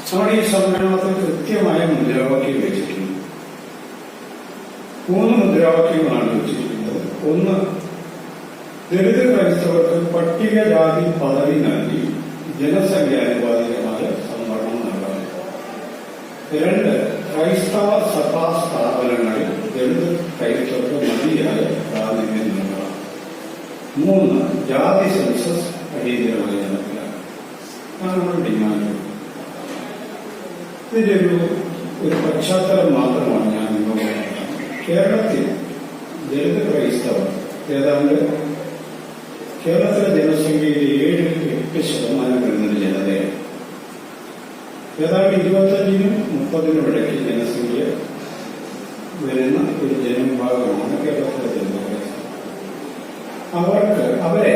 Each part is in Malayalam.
നമ്മുടെ ഈ സമ്മേളനത്തിൽ കൃത്യമായ മുദ്രാവാക്യം വെച്ചിട്ടുണ്ട്. 3 മുദ്രാവാക്യങ്ങളാണ് വെച്ചിരിക്കുന്നത്. ഒന്ന്, ദളിത് ക്രൈസ്തവർക്ക് പട്ടികജാതി പദവി നൽകി ജനസംഖ്യാനുപാതികമായ സംവരണം നൽകണം. 2, ക്രൈസ്തവ സഭാ സ്ഥാപനങ്ങളിൽ ദളിത് ക്രൈസ്തവർക്ക് മതിയായ പ്രാതിനിധ്യം നൽകണം. 3, ജാതി സെൻസസ് അടിയന്തരമായി നടപ്പിലാക്കണം. അതാണ് നമ്മൾ ഡിമാൻഡ്. ഇതിന്റെ ഒരു പശ്ചാത്തലം മാത്രമാണ് ഞാൻ നിങ്ങളോട് പറയുന്നത്. കേരളത്തിൽ ദളിത് ക്രൈസ്തവർ ഏതാണ്ട് കേരളത്തിലെ ജനസംഖ്യയിൽ 7-8% വരുന്നൊരു ജനതയാണ്. ഏതാണ്ട് 25-30 ഇടയ്ക്ക് ജനസംഖ്യ വരുന്ന ഒരു ജനവിഭാഗമാണ് കേരളത്തിലെ ദളിത് ക്രൈസ്തവർ. അവരെ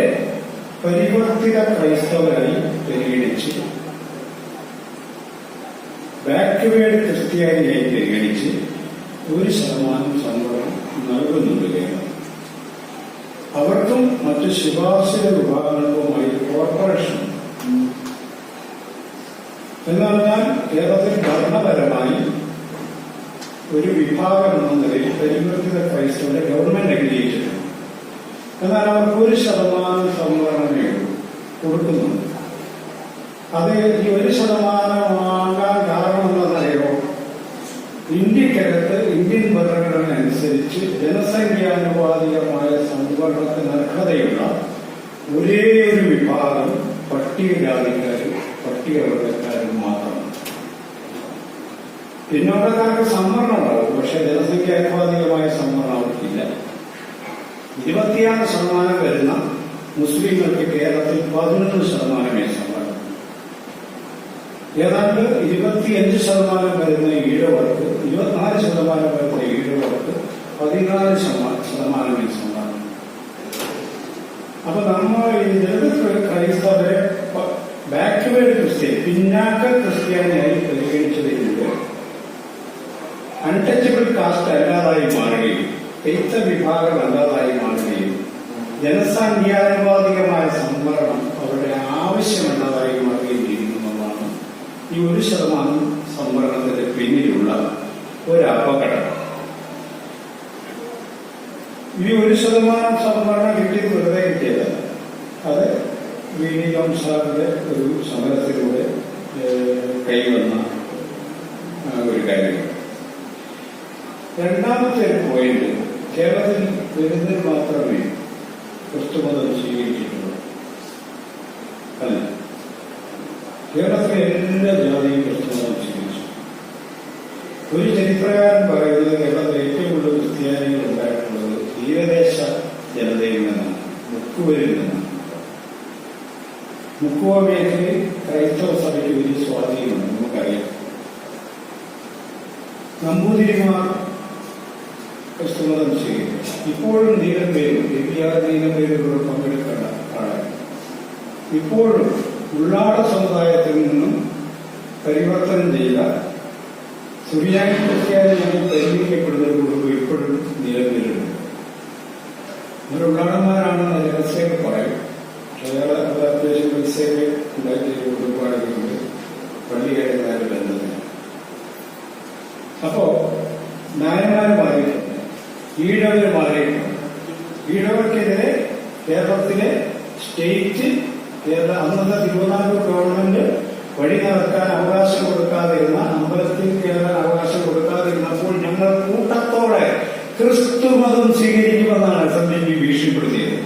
പരിവർത്തിത ക്രൈസ്തവരായി പരിഗണിച്ച് ബാക്ക്വേർഡ് ക്രിസ്ത്യാനിയായി പരിഗണിച്ച് 1% സംവരണം നൽകുന്നുണ്ട് കേരളം. അവർക്കും മറ്റ് ശുപാർശിത വിഭാഗങ്ങൾക്കുമായി കോർപ്പറേഷൻ എന്ന് പറഞ്ഞാൽ കേരളത്തിൽ ഭരണപരമായി ഒരു വിഭാഗം എന്ന നിലയിൽ പരിവർത്തിത ക്രൈസ്തവരെ ഗവൺമെന്റ് അംഗീകരിച്ചിട്ടുണ്ട്. എന്നാൽ അവർക്ക് 1% സംവരണമേ കൊടുക്കുന്നുണ്ട്. അത് ഈ 1%ആകാൻ കാരണം എന്നറിയോ? ഇന്ത്യക്കകത്ത് ഇന്ത്യൻ ഭരണഘടന അനുസരിച്ച് ജനസംഖ്യാനുപാതികമായ സംവരണത്തിന് അർഹതയുള്ള ഒരേ ഒരു വിഭാഗം പട്ടികജാതിക്കാരും പട്ടികവർഗക്കാരും മാത്രമാണ്. പിന്നോട്ടക്കാർക്ക് സംവരണം ഉണ്ടാവും, പക്ഷെ ജനസംഖ്യാനുപാതികമായ സംവരണം അവർക്കില്ല. 26% വരുന്ന മുസ്ലിങ്ങൾക്ക് കേരളത്തിൽ 11% സംവരണം. ഏതാണ്ട് 25% വരുന്ന ഈഴവർക്ക്, 24% വരുന്ന ഈഴവർക്ക് 14% സംവരണം. അപ്പൊ നമ്മൾ ഈ ദളിത് ക്രൈസ്തവരെ ബാക്ക്വേർഡ് ക്രിസ്ത്യൻ, പിന്നാക്ക ക്രിസ്ത്യാനിയായി പരിഗണിച്ചതിലൂടെ അൺടച്ചബിൾ കാസ്റ്റ് അല്ലാതായി മാറുകയും പെയ്ത്ത വിഭാഗം അല്ലാതായി മാറുകയും ജനസംഖ്യാനുപാതികമായ സംവരണം അവരുടെ ആവശ്യമല്ലാതായി മാറുകയും ചെയ്യുന്നതാണ് ഈ 1% സംവരണത്തിന്റെ പിന്നിലുള്ള ഒരു അപകടം. ഈ 1% സംവരണം കിട്ടിയത് വെറുതെ കിട്ടിയതല്ല. അത് വി.ഡി. സാറിന്റെ ഒരു സമരത്തിലൂടെ കൈവന്ന ഒരു കാര്യമാണ്. രണ്ടാമത്തെ ഒരു പോയിന്റ്, കേരളത്തിൽ ദളിതർ മാത്രമേ ക്രിസ്തുമതം സ്വീകരിച്ചിട്ടുള്ളൂ. അല്ല, കേരളത്തിലെ എല്ലാ ജാതിയും ക്രിസ്തുമതം സ്വീകരിച്ചു. ഒരു ചരിത്രകാരൻ പറയുന്നത് കേരളത്തിൽ ഏറ്റവും കൂടുതൽ ക്രിസ്ത്യാനികൾ ഉണ്ടായിട്ടുള്ളത് തീരദേശ ജനതയിൽ നിന്നാണ്, മുക്കുവരിൽ നിന്നാണ്. മുക്കുവ മേഖലയിൽ ക്രൈസ്തവ സഭയ്ക്ക് വലിയ സ്വാധീനമുണ്ട്, നമുക്കറിയാം. നമ്പൂതിരിമാർ ക്രിസ്തുമതം സ്വീകരിച്ചു. ഇപ്പോഴും നീലപ്പേരും നീലപ്പേരുകളോട് പങ്കെടുക്കേണ്ട ആളാണ്. ഇപ്പോഴും ഉള്ളാട സമുദായത്തിൽ നിന്നും പരിവർത്തനം ചെയ്ത സുറിയാനി ക്രിസ്ത്യാനിയായി പരിഗണിക്കപ്പെടുന്ന ഒരു കുടുംബം ഇപ്പോഴും നീലപ്പേരുണ്ട്. അവർ ഉള്ളാടന്മാരാണെന്ന് രഹസ്യമൊക്കെ പറയും. അയാളെ അത്യാവശ്യം പൈസയൊക്കെ ഉണ്ടാക്കിയ കുടുംബാടികളുണ്ട്, പള്ളികാരന്മാരുടെ ബന്ധത്തിന്. അപ്പോ നായന്മാർ മാറിയിട്ടുണ്ട്, ഈഴവർ മാറിയിട്ടുണ്ട്. ഈഴവർക്കെതിരെ കേരളത്തിലെ സ്റ്റേറ്റ്, അന്നത്തെ തിരുവിതാംകൂർ ഗവൺമെന്റ് വഴി നടക്കാൻ അവകാശം കൊടുക്കാതിരുന്ന, അമ്പലത്തിൽ കയറാൻ അവകാശം കൊടുക്കാതിരുന്നപ്പോൾ ഞങ്ങൾ കൂട്ടത്തോടെ ക്രിസ്തുമതം സ്വീകരിക്കുമെന്നാണ് SNDP ഭീഷണിപ്പെടുത്തിയത്.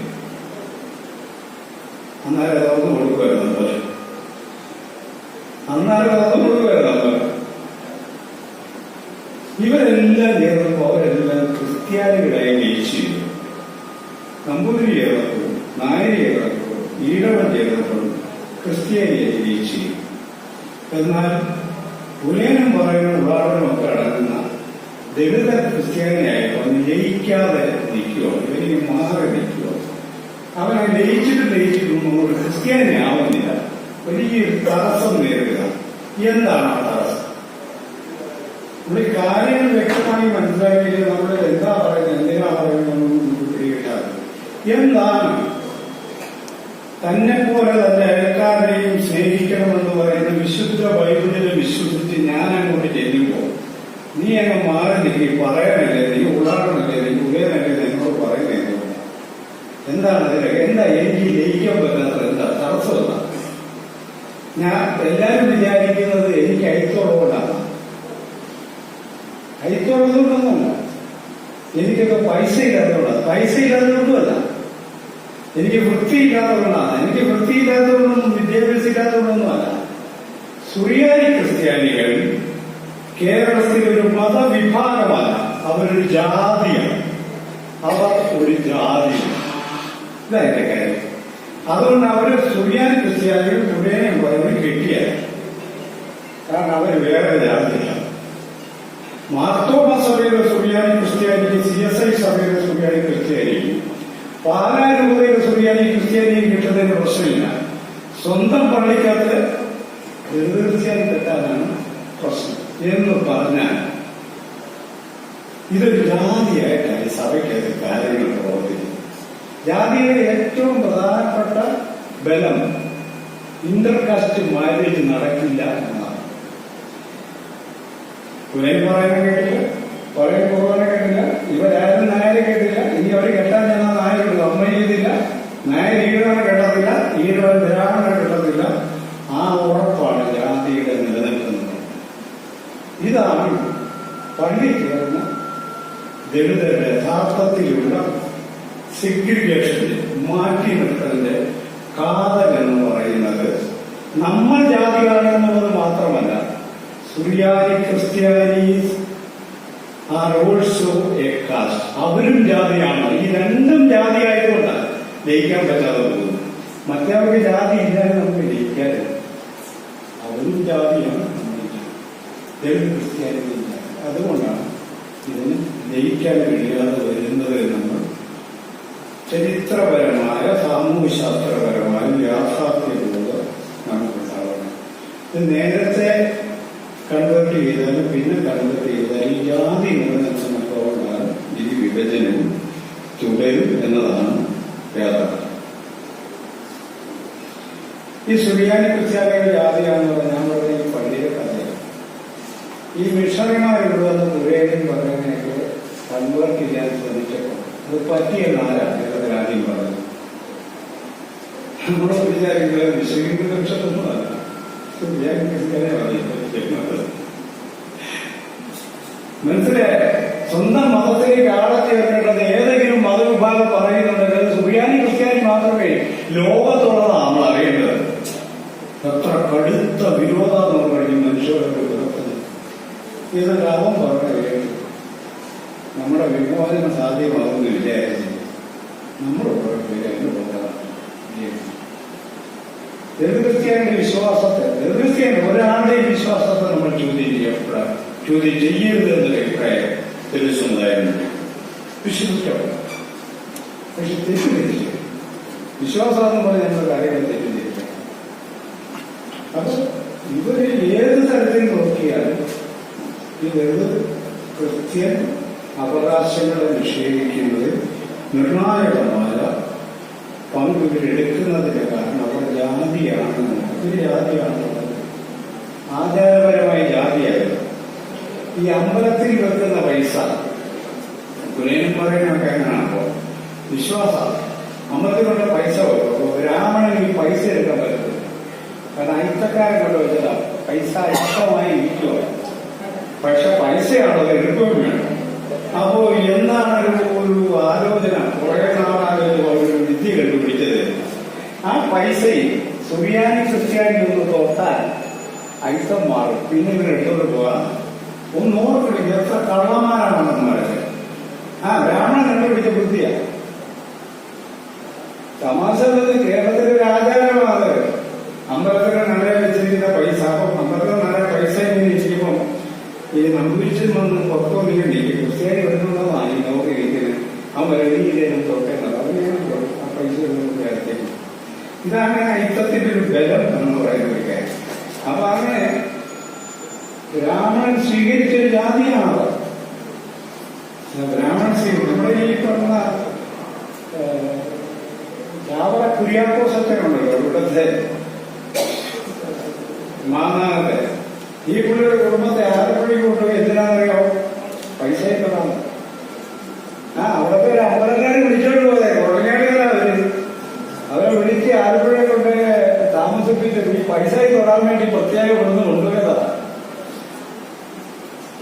അന്നേരം അതൊന്നും കൊടുക്കുമായിരുന്നു, ഇവരെല്ലാം ചേർന്നപ്പോൾ അവരെല്ലാം ക്രിസ്ത്യാനികളായി ജയിച്ചു. നമ്പൂതിരി ചേർന്നപ്പോൾ, നായരി ചേർന്നപ്പോൾ, ഈഴവൻ ചേർന്നപ്പോൾ ക്രിസ്ത്യാനിയായി ജയിച്ചു. എന്നാൽ പുലേനും പറയുന്ന ഉള്ളാടനുമൊക്കെ അടങ്ങുന്ന ദളിത ക്രിസ്ത്യാനിയായപ്പോൾ ജയിക്കാതെ നിൽക്കുമോ, ഇവർക്ക് മാറി നിൽക്കുമോ? അവനെ ലയിച്ചിട്ടും ഒരു ക്രിസ്ത്യാനി ആവുന്നില്ല. വലിയൊരു തടസ്സം നേരിടുക. എന്താണ് ആ തടസ്സം? നമ്മൾ ഈ കാര്യങ്ങൾ വ്യക്തമായി മനസ്സിലാക്കിയിട്ട് നമ്മൾ എന്താ പറയുന്നത്, എന്തിനാ പറയുന്നത് പിടികിട്ടാതെ. എന്താണ് തന്നെ പോലെ തന്നെ എല്ലാവരെയും സ്നേഹിക്കണമെന്ന് പറയുന്ന വിശുദ്ധ ബൈബിളിനെ വിശ്വസിച്ച് ഞാൻ അങ്ങോട്ട് ചെല്ലുമ്പോൾ നീ അങ്ങ് മാറി നിൽക്കി പറയാനല്ലേ, നീ ഉള്ളാടനല്ലേ, നീ ഉയരനല്ലേ എന്നോട് പറയുന്നത് എന്താണ് അതിന്? എന്താ എനിക്ക് ലയിക്കാൻ പറ്റാത്തത്? എന്താ തടസ്സം? എന്താ? ഞാൻ എല്ലാവരും വിചാരിക്കുന്നത് എനിക്ക് അയത്തോടുകൊണ്ടാണ്. അയത്തോടുകൊണ്ടൊന്നുമല്ല, എനിക്കൊക്കെ പൈസ ഇല്ലാത്തതുകൊണ്ടാണ്. പൈസ ഇല്ലാത്തതുകൊണ്ടുമല്ല, എനിക്ക് വൃത്തിയില്ലാത്തതുകൊണ്ടാണ്. എനിക്ക് വൃത്തിയില്ലാത്തതുകൊണ്ടൊന്നും വിദ്യാഭ്യാസം ഇല്ലാത്തതുകൊണ്ടൊന്നുമല്ല. സുറിയാനി ക്രിസ്ത്യാനികൾ കേരളത്തിൽ ഒരു മതവിഭാഗമല്ല, അവരൊരു ജാതിയാണ്. അവർ ഒരു ജാതിയാണ്. ഇതാ എന്റെ കാര്യം. അതുകൊണ്ട് അവര് സുറിയാനി ക്രിസ്ത്യാനികൾ കുടേനെ പറയുന്നത് കെട്ടിയാൽ, കാരണം അവർ വേറെ ജാതിയാണ്. മാർത്തോമ സഭയിലെ സുറിയാനി ക്രിസ്ത്യാനിക്ക് CSI സഭയിലെ സുറിയാനി ക്രിസ്ത്യാനിക്കും പാലാരൂപതയിലെ സുറിയാനി ക്രിസ്ത്യാനിയും കിട്ടുന്നതിന് പ്രശ്നമില്ല. സ്വന്തം പള്ളിക്കകത്ത് ക്രിസ്ത്യാനി തെറ്റാനാണ് പ്രശ്നം എന്ന് പറഞ്ഞാൽ ഇതൊരു ജാതിയായിട്ടാണ് ഈ സഭയ്ക്കകത്ത് കാര്യങ്ങൾ പ്രവർത്തിക്കുന്നത്. ജാതിയുടെ ഏറ്റവും പ്രധാനപ്പെട്ട ബലം ഇന്റർകാസ്റ്റ് മാരേജ് നടക്കില്ല എന്നതാണ്. കുലയും പറയാനും കേട്ടില്ല, പറയും പോകാനും കേട്ടില്ല, ഇവരാരും നായരെ കേട്ടില്ല. ഇനി അവർ കെട്ടാൻ ചെന്ന നായരുണ്ട്, അമ്മ ചെയ്തില്ല. നായർ ഈഴവനെ കെട്ടത്തില്ല, ഈഴവൻ ബ്രാഹ്മണനെ കെട്ടത്തില്ല. ആ ഉറപ്പാണ് ജാതിയുടെ നിലനിൽക്കുന്നത്. ഇതാണ് പള്ളി ചേർന്ന ദളിതരുടെ യഥാർത്ഥത്തിലുള്ള സെഗ്രിഗേഷന്റെ മാറ്റി നിർത്തലിന്റെ കാതലെന്ന് പറയുന്നത് നമ്മൾ ജാതിയാണെന്നുള്ളത് മാത്രമല്ല, സുറിയാനി ക്രിസ്ത്യാനീസ് ആർ ഓൾസോ എ കാസ്റ്റ്. അവരും ജാതിയാണ്. ഈ രണ്ടും ജാതിയായതുകൊണ്ടാണ് ജയിക്കാൻ പറ്റാതെ പോകുന്നത്. മറ്റവർക്ക് ജാതി ഇല്ലാതെ നമുക്ക് ജയിക്കാറില്ല. അവരും ജാതിയാണ്, ദളിത് ക്രിസ്ത്യാനികളും ജാതി. അതുകൊണ്ടാണ് ഇതിന് ജയിക്കാൻ കഴിയാതെ വരുന്നത് നമ്മൾ ചരിത്രപരമായ സാമൂഹ്യശാസ്ത്രപരമായ യാഥാർത്ഥ്യബോധം നമുക്കുണ്ടാവണം. ഇത് നേരത്തെ കൺവേർട്ട് ചെയ്താലും പിന്നെ കൺവേർട്ട് ചെയ്താലും ജാതി നിലനിൽക്കുന്നതുകൊണ്ടാണ് ഈ വിഭജനവും തുടരും എന്നതാണ് യാഥാർത്ഥ്യം. ഈ സുറിയാനി ക്രിസ്ത്യാനികൾ ജാതിയാണെന്ന് പറഞ്ഞാൽ പറഞ്ഞ ഈ പള്ളിയുടെ കഥയാണ്. ഈ മിഷണറിമാരുള്ളതെന്ന് കുരേനും പറയുന്നതൊക്കെ കൺവേർട്ട് ചെയ്യാൻ ശ്രമിച്ചപ്പോൾ അത് പറ്റിയെന്നാലാണ് കേരളത്തിൽ ആദ്യം പറഞ്ഞത്. നമ്മുടെ വിചാരികളെ വിശ്വഹിന്ദു ലക്ഷ്യത്തൊന്നുമല്ല, സുറിയാനി ക്രിസ്ത്യാനെ പറയുന്നത്. മനസ്സിലായ സ്വന്തം മതത്തിലേക്ക് ആളെ ചേർക്കേണ്ടത് ഏതെങ്കിലും മതവിഭാഗം പറയുന്നുണ്ടെങ്കിൽ അത് സുറിയാനി ക്രിസ്ത്യാനി മാത്രമേ ലോകത്തുള്ളതാണ് നമ്മൾ അറിയേണ്ടത്. എത്ര കടുത്ത വിരോധാത്മകമാണ് ഈ മനുഷ്യരുടെ പുറത്തുന്നത്. ഇതൊക്കെ അവൻ പറഞ്ഞ കേട്ടു. നമ്മുടെ വിമോചനം സാധ്യമാകുമെന്ന് വിചാരിച്ചു നമ്മുടെ ദളിതക്രിസ്ത്യാനിയുടെ വിശ്വാസത്തെ, ദളിതക്രിസ്ത്യാനി ഒരാളുടെയും വിശ്വാസത്തെ നമ്മൾ ചോദ്യം ചെയ്യരുത് എന്നൊരു അഭിപ്രായം ദളിത് സമുദായമുണ്ട്. വിശ്വസിക്കണം, പക്ഷെ തെറ്റിദ്ധരിച്ചു. വിശ്വാസം പറഞ്ഞ നമ്മുടെ കാര്യങ്ങൾ തെറ്റിദ്ധരിക്കണം. അപ്പൊ ഇവര് ഏത് തരത്തിൽ നോക്കിയാലും ഈ ദളിത് ക്രിസ്ത്യൻ അവകാശങ്ങളെ നിഷേധിക്കുന്നത് നിർണായകമായ പങ്ക് ഇവരെടുക്കുന്നതിന്റെ കാരണം അവർ ജാതിയാണ്. ഇവര് ജാതിയാണുള്ളത്, ആചാരപരമായ ജാതിയായിരുന്നു. ഈ അമ്പലത്തിൽ വെക്കുന്ന പൈസ കുലയും പറയുന്നൊക്കെ എങ്ങനെയാണോ വിശ്വാസം. അമ്പലത്തിലുള്ള പൈസ വെക്കും, ബ്രാഹ്മണന് ഈ പൈസ എടുക്കാൻ പറ്റത്തില്ല. കാരണം അയിത്തക്കാരൻ കൊണ്ട് വെച്ചതാ പൈസ ഇഷ്ടമായി ഇരിക്കുക. പക്ഷെ പൈസയാണത് എടുക്കുകയും വേണം. അപ്പോ എന്താണ് ഒരു ആലോചന, കുറെ നാളാലോചന ഒരു വിദ്യ കണ്ടുപിടിച്ചത്, ആ പൈസയിൽ സുറിയാനി ക്രിസ്ത്യാനി ഒന്ന് തൊട്ടാൽ അയിത്തം മാറും. പിന്നെ ഇവരെടുത്തോണ്ട് പോകാം. ഒന്ന് ഓർക്കണം, എത്ര കള്ളന്മാരാണ് നമ്മളൊക്കെ. ബ്രാഹ്മണൻ കണ്ടുപിടിച്ച ബുദ്ധിയാ. തമാശ കേരളത്തിലൊരു ആചാരമാണ്. അമ്പലത്തിൽ നട വെച്ചിരിക്കുന്ന പൈസ, അപ്പം അമ്പലത്തിൽ നട പൈസ ഇങ്ങനെ ഇരിക്കുമ്പോൾ ഈ നമ്പൂരിച്ചിൽ വന്ന് പുറത്തു വന്നിട്ടുണ്ട്. ഈ ക്രിസ്ത്യാനി വരുന്നുള്ളതാണ് ഈ നോക്കിയിരിക്കുന്നത്. അവൻ വരണിയിലും തൊട്ടേണ്ടത് അവനെയാണ് ആ പൈസ ചേർത്തേക്കും. ഇതാണ് അയിത്തത്തിന്റെ ഒരു ബലം എന്ന് പറയുന്ന ഒരു കാര്യം. അപ്പൊ അങ്ങനെ ബ്രാഹ്മണൻ സ്വീകരിച്ചൊരു ജാതിയാണത്. ബ്രാഹ്മണൻ നമ്മുടെ ഈ പറഞ്ഞ ചാവറ കുര്യാക്കോസൊക്കെ ഉണ്ടല്ലോ, ഇവിടുത്തെ മാന്നാനത്തെ. ഈ പുള്ളിയുടെ കുടുംബത്തെ ആലപ്പുഴയിൽ കൊണ്ടുപോയി എന്തിനാണെന്നറിയാമോ? പൈസ കിട്ടതാണ്. അവിടുത്തെ ഒരു അമ്പലക്കാരെ വിളിച്ചോണ്ട് പോയതേ, കുഴങ്ങാടികളാ അവരെ വിളിച്ച് ആലപ്പുഴയെ കൊണ്ട് താമസിപ്പിച്ച് ഈ പൈസ തൊടാൻ വേണ്ടി പ്രത്യേകം ഇവിടുന്ന് കൊണ്ടുപോയതാണ്.